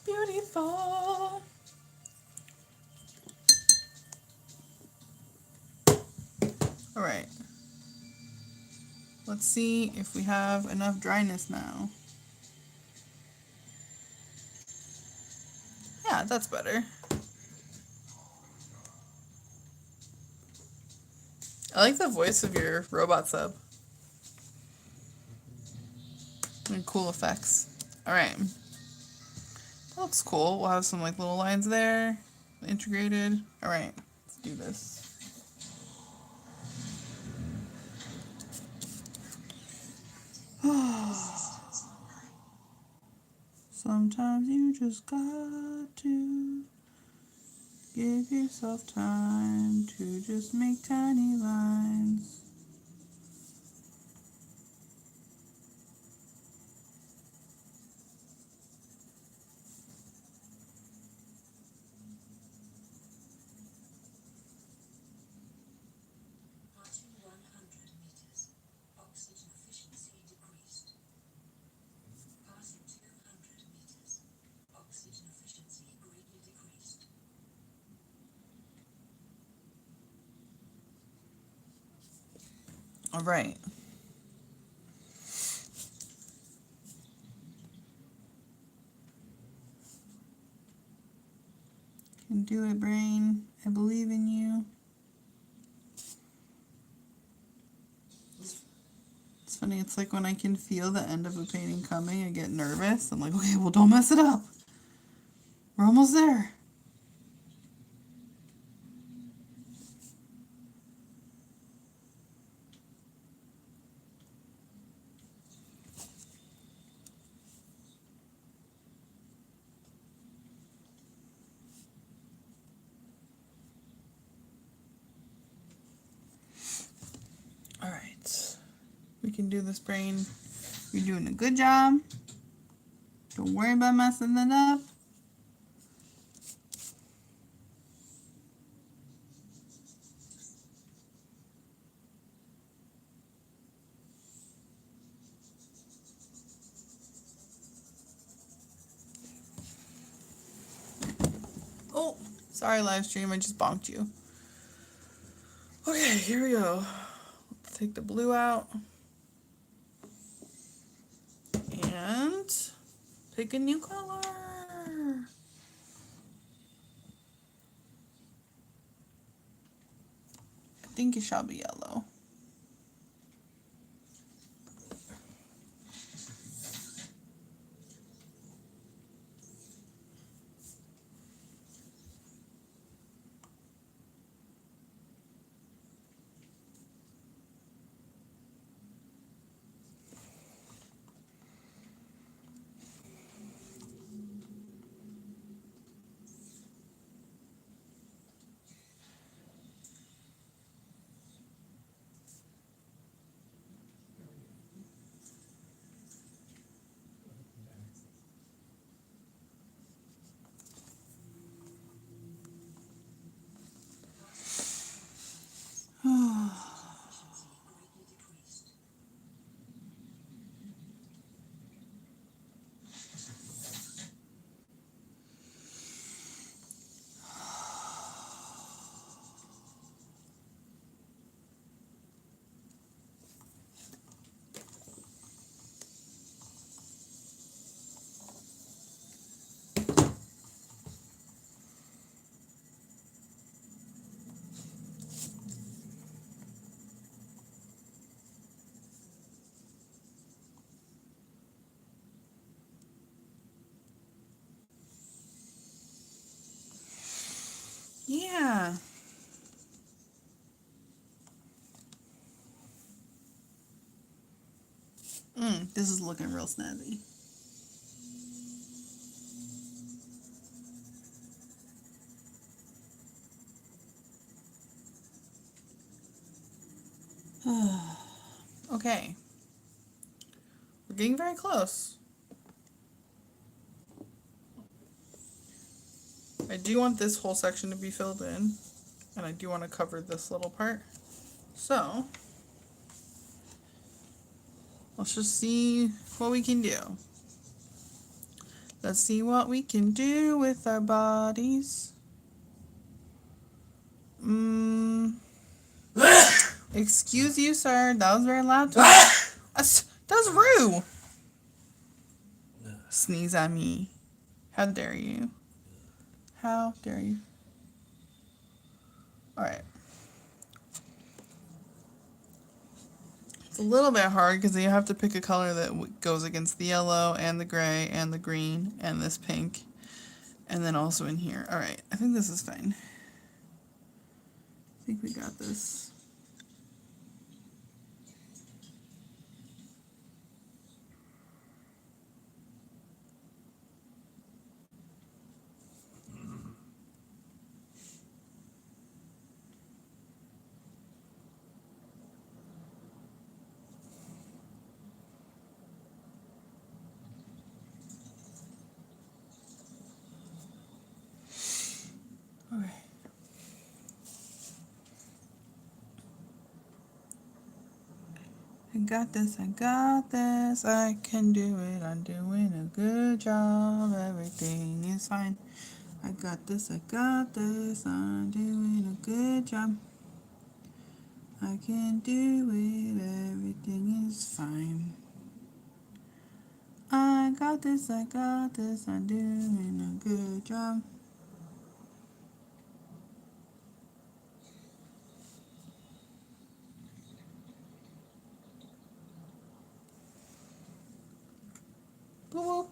Beautiful. All right. Let's see if we have enough dryness now. Yeah, that's better. I like the voice of your robot sub. And cool effects. Alright. That looks cool. We'll have some like little lines there. Integrated. Alright. Let's do this. Sometimes you just got to give yourself time to just make tiny lines. All right. Can do it, brain. I believe in you. It's funny, it's like when I can feel the end of a painting coming, I get nervous. I'm like, okay, well, don't mess it up. We're almost there. All right. We can do this, brain. You're doing a good job. Don't worry about messing it up. Oh, sorry, live stream. I just bonked you. Okay, here we go. Let's take the blue out. And pick a new color. I think it shall be yellow. Yeah. This is looking real snazzy. Okay. We're getting very close. I do want this whole section to be filled in, and I do want to cover this little part. So, let's just see what we can do. Let's see what we can do with our bodies. Excuse you, sir. That was very loud. That was rude. Sneeze at me. How dare you? How dare you? Alright. It's a little bit hard because you have to pick a color that goes against the yellow and the gray and the green and this pink. And then also in here. Alright, I think this is fine. I think we got this. Okay. I got this, I got this, I can do it, I'm doing a good job, everything is fine. I got this, I'm doing a good job. I can do it, everything is fine. I got this, I'm doing a good job. Boop, boop.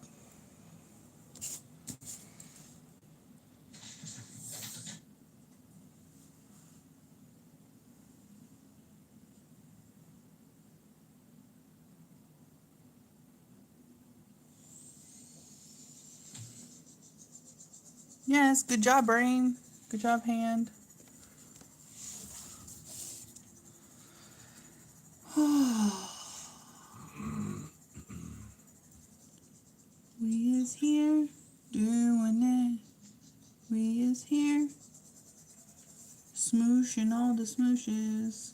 Yes, good job, brain. Good job, hand. We is here doing it. We is here smooshing all the smooshes.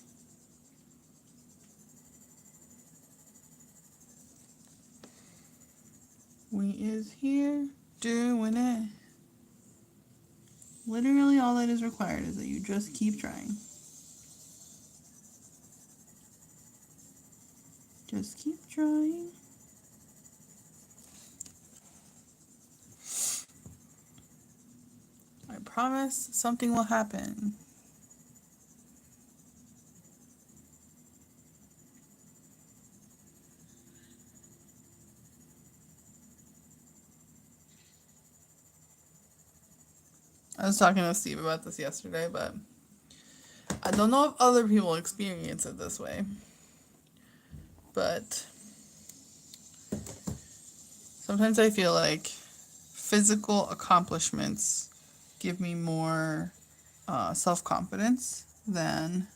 We is here doing it. Literally all that is required is that you just keep trying. Just keep trying. I promise something will happen. I was talking to Steve about this yesterday, but I don't know if other people experience it this way. But sometimes I feel like physical accomplishments give me more self-confidence than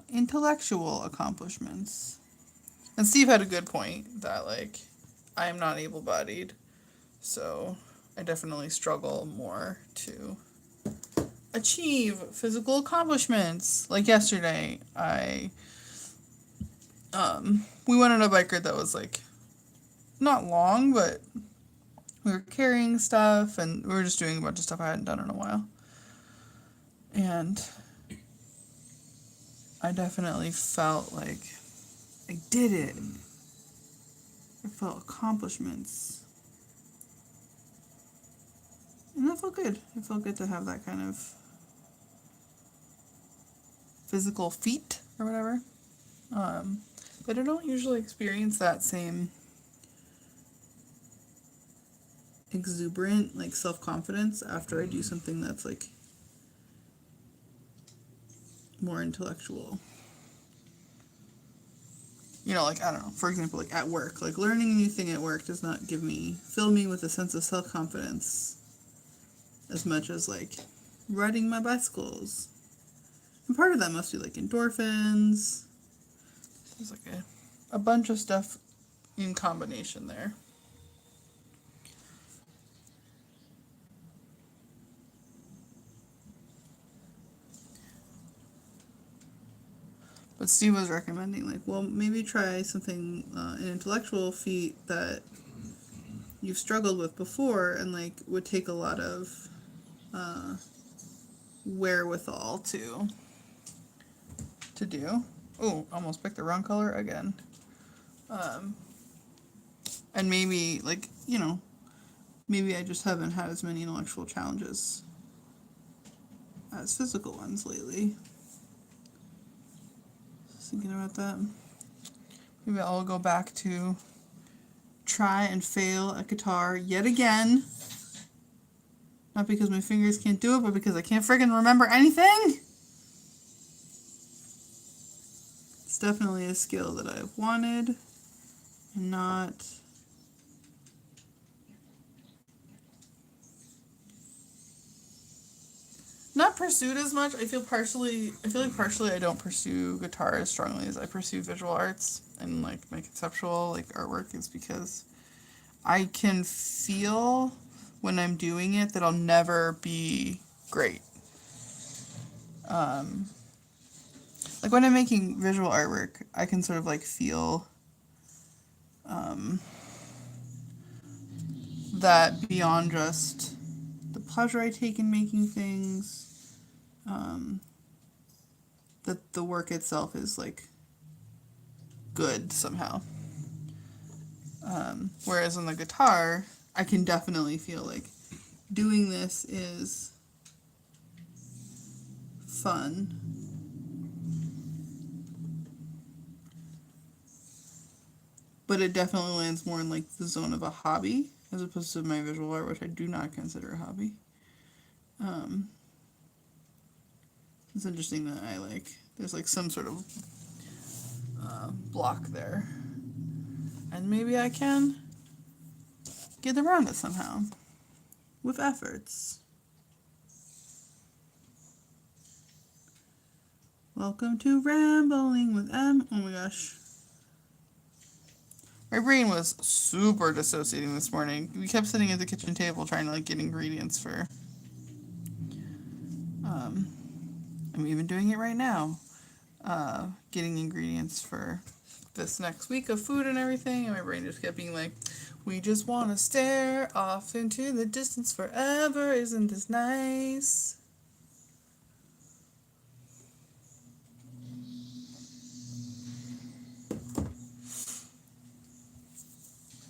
intellectual accomplishments. And Steve had a good point that, like, I am not able-bodied, so I definitely struggle more to achieve physical accomplishments. Like yesterday, we went on a bike ride that was, like, not long, but we were carrying stuff, and we were just doing a bunch of stuff I hadn't done in a while. And I definitely felt like I did it. I felt accomplishments. And that felt good. It felt good to have that kind of physical feat or whatever. But I don't usually experience that same exuberant, like, self-confidence after I do something that's, like, more intellectual. You know, like, I don't know, for example, like, at work. Like, learning a new thing at work does not fill me with a sense of self-confidence as much as, like, riding my bicycles. And part of that must be like endorphins. There's like a bunch of stuff in combination there. But Steve was recommending, like, well, maybe try something, an intellectual feat that you've struggled with before and, like, would take a lot of wherewithal to do. Oh, almost picked the wrong color again. And maybe, like, you know, maybe I just haven't had as many intellectual challenges as physical ones lately. Thinking about that. Maybe I'll go back to try and fail at guitar yet again. Not because my fingers can't do it, but because I can't friggin' remember anything. It's definitely a skill that I've wanted and not pursued as much. I feel like partially I don't pursue guitar as strongly as I pursue visual arts and like my conceptual like artwork is because I can feel when I'm doing it that I'll never be great. Like when I'm making visual artwork, I can sort of like feel that beyond just the pleasure I take in making things, that the work itself is like good somehow. Whereas on the guitar, I can definitely feel like doing this is fun. But it definitely lands more in like the zone of a hobby as opposed to my visual art, which I do not consider a hobby. It's interesting that there's like some sort of block there. And maybe I can get around it somehow with efforts. Welcome to Rambling with M. Oh my gosh. My brain was super dissociating this morning. We kept sitting at the kitchen table trying to like get ingredients for I'm even doing it right now. Getting ingredients for this next week of food and everything, and my brain just kept being like, we just want to stare off into the distance forever, isn't this nice?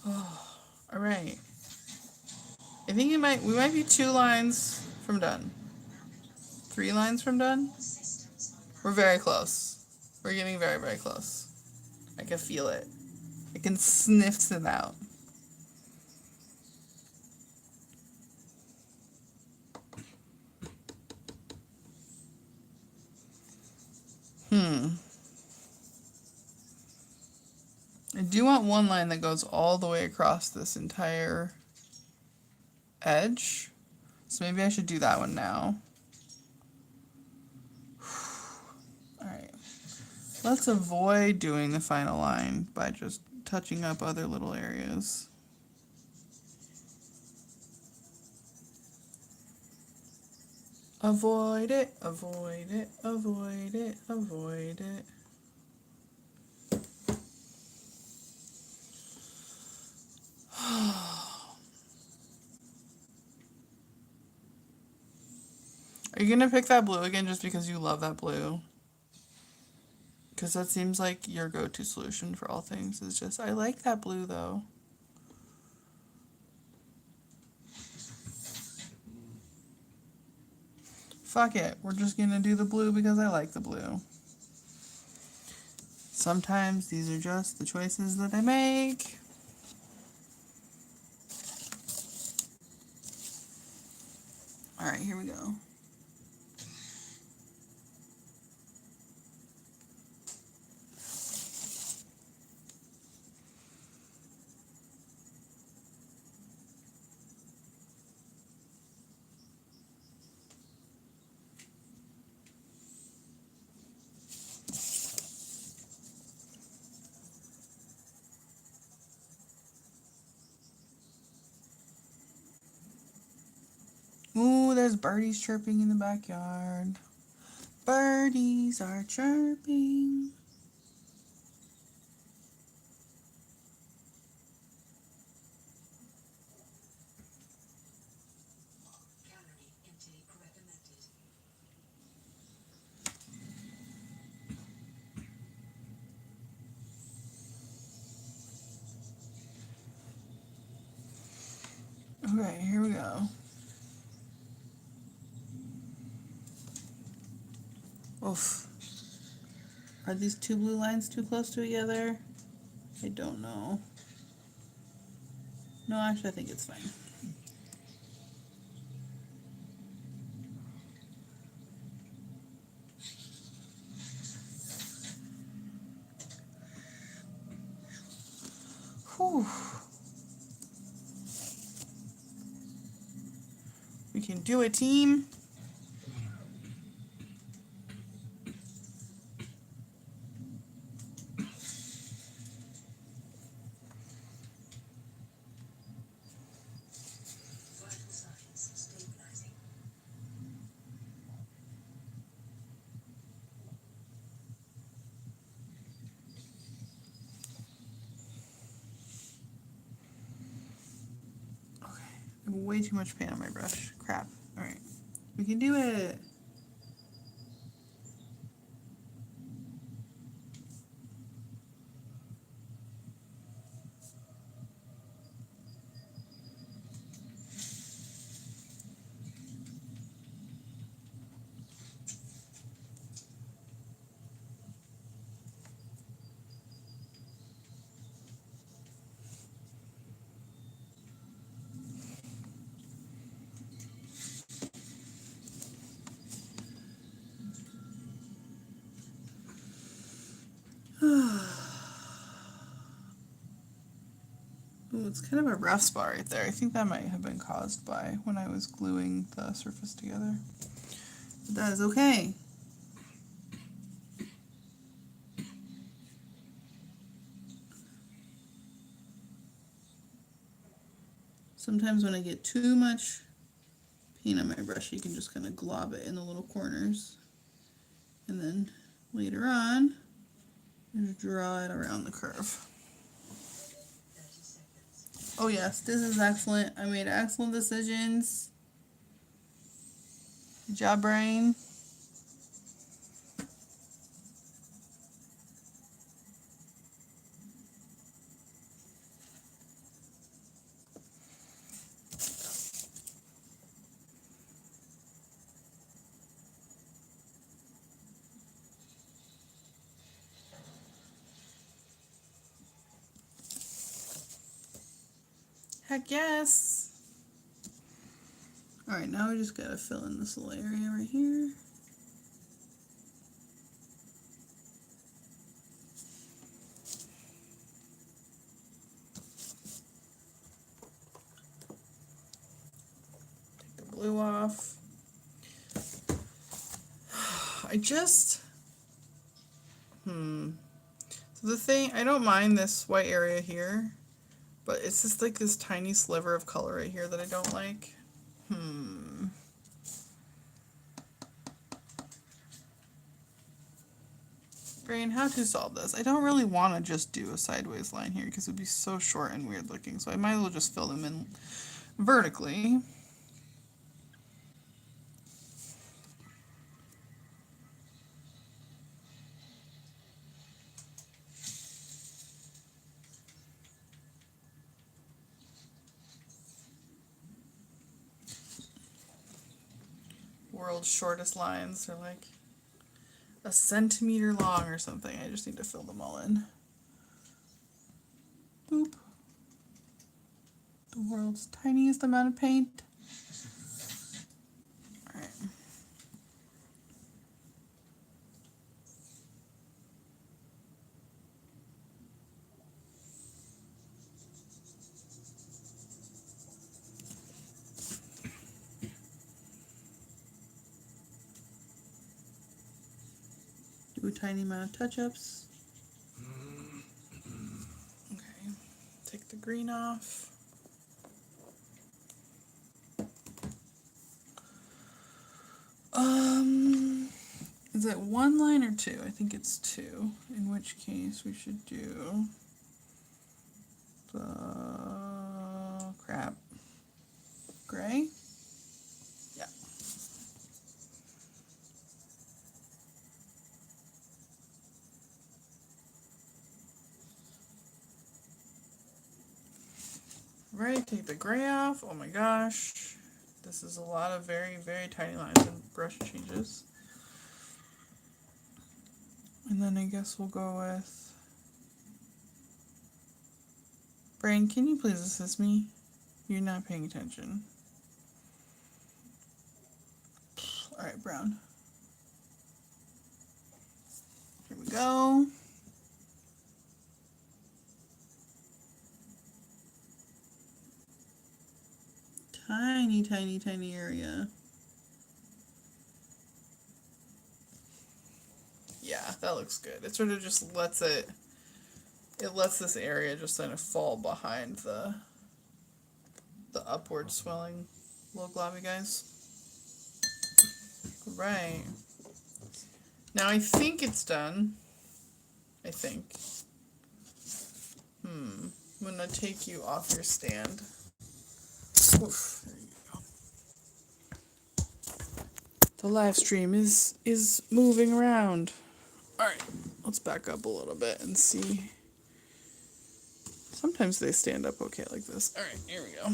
Oh, all right. I think we might be 2 lines from done. 3 lines from done. We're very close. We're getting very, very close. I can feel it. I can sniff it out. I do want one line that goes all the way across this entire edge. So maybe I should do that one now. Alright. Let's avoid doing the final line by just touching up other little areas. Avoid it, avoid it, avoid it, avoid it. Are you gonna pick that blue again just because you love that blue? Because that seems like your go-to solution for all things is just, I like that blue though. Fuck it, we're just gonna do the blue because I like the blue. Sometimes these are just the choices that I make. Alright, here we go. Ooh, there's birdies chirping in the backyard. Birdies are chirping. Okay, here we go. Oof. Are these two blue lines too close to each other? I don't know. No, actually, I think it's fine. Whew. We can do it, team. I have way too much paint on my brush. Crap. Alright. We can do it. Ooh, it's kind of a rough spot right there. I think that might have been caused by when I was gluing the surface together. But that is okay. Sometimes when I get too much paint on my brush, you can just kind of glob it in the little corners. And then later on, just draw it around the curve. Oh yes, this is excellent. I made excellent decisions. Good job, brain. Heck yes. Alright, now we just gotta fill in this little area right here. Take the blue off. So the thing, I don't mind this white area here, but it's just like this tiny sliver of color right here that I don't like. Brain, how to solve this? I don't really want to just do a sideways line here because it would be so short and weird looking, so I might as well just fill them in vertically. World's shortest lines are like a centimeter long or something. I just need to fill them all in. Boop. The world's tiniest amount of paint. Alright. Do a tiny amount of touch-ups. Okay, take the green off. Is it one line or two? I think it's two. In which case we should do the crap. Gray? Yeah. Right, take the gray off. Oh my gosh. This is a lot of very, very tiny lines and brush changes. And then I guess we'll go with... Brain, can you please assist me? You're not paying attention. Alright, brown. Here we go. Tiny, tiny, tiny area. Yeah, that looks good. It sort of just lets it lets this area just kind of fall behind the upward swelling little globby guys. Right. Now I think it's done. I think. I'm gonna take you off your stand. Oof, there you go. The live stream is moving around. Alright, let's back up a little bit and see. Sometimes they stand up okay like this. Alright, here we go.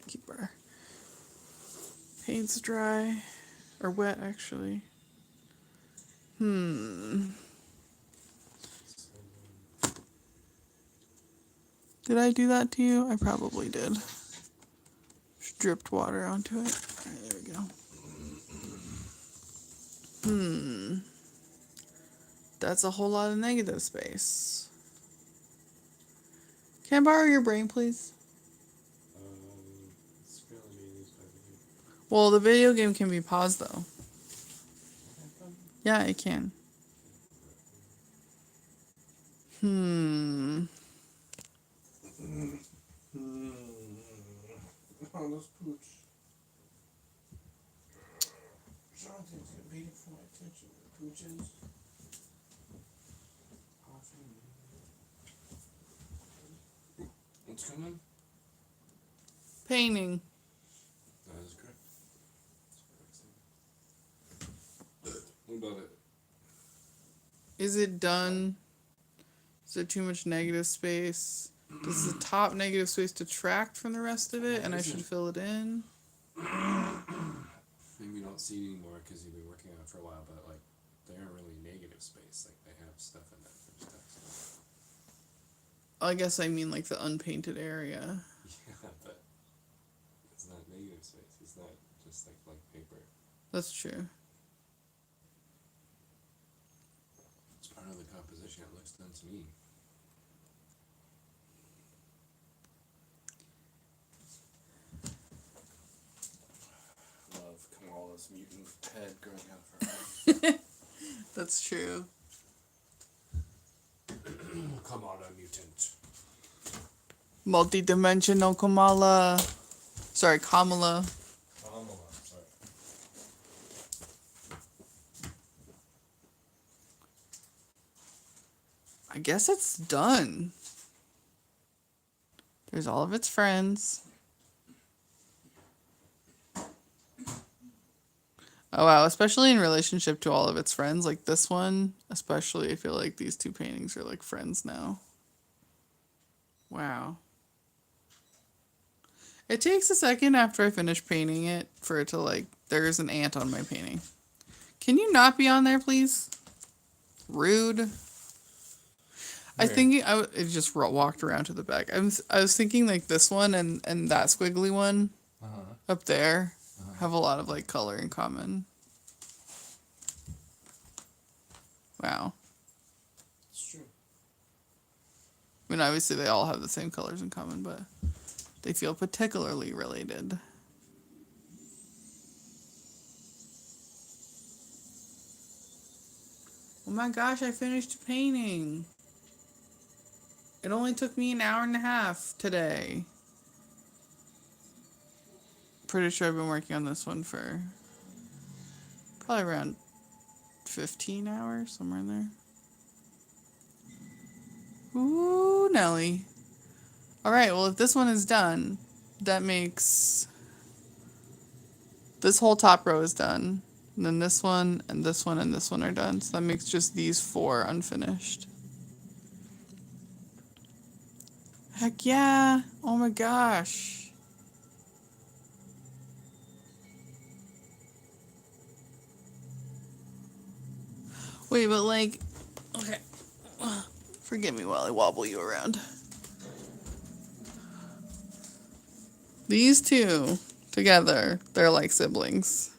Keep our paints dry. Or wet, actually. Did I do that to you? I probably did. Just dripped water onto it. Alright, there we go. That's a whole lot of negative space. Can I borrow your brain, please? Well, the video game can be paused, though. Yeah, it can. Oh, those pooch. Jonathan's competing for my attention. The pooches. What's coming? Painting. That is correct. What about it? Is it done? Is there too much negative space? Does the top negative space detract from the rest of it, and I should fill it in? Maybe you don't see it anymore because you've been working on it for a while, but like they aren't really negative space. Like they have stuff in that for stuff. I guess I mean like the unpainted area. Yeah, but it's not negative space. It's not just like paper. That's true. It's part of the composition. It looks done to me. Love Kamala's mutant head growing out of her eye. That's true. Kamala mutant. Multi-dimensional Kamala. Sorry, Kamala. Kamala, sorry. I guess it's done. There's all of its friends. Oh wow, especially in relationship to all of its friends, like this one, especially I feel like these two paintings are like friends now. Wow. It takes a second after I finish painting it for it to like, there's an ant on my painting. Can you not be on there, please? Rude. I think it just walked around to the back. I was thinking like this one and that squiggly one up there have a lot of like color in common. Wow. It's true. I mean, obviously they all have the same colors in common, but they feel particularly related. Oh my gosh, I finished painting. It only took me an hour and a half today. pretty sure I've been working on this one for probably around 15 hours, somewhere in there. Ooh, Nelly. Alright, well, if this one is done, that makes this whole top row is done. And then this one, and this one, and this one are done. So that makes just these 4 unfinished. Heck yeah! Oh my gosh. Wait, but like, okay. Forgive me while I wobble you around. These two together, they're like siblings.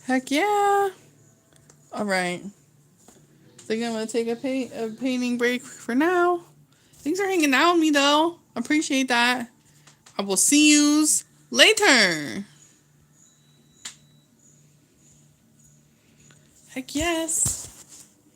Heck yeah! Alright. I think I'm gonna take a painting break for now. Thanks for hanging out with me though. I appreciate that. I will see yous later. Heck yes.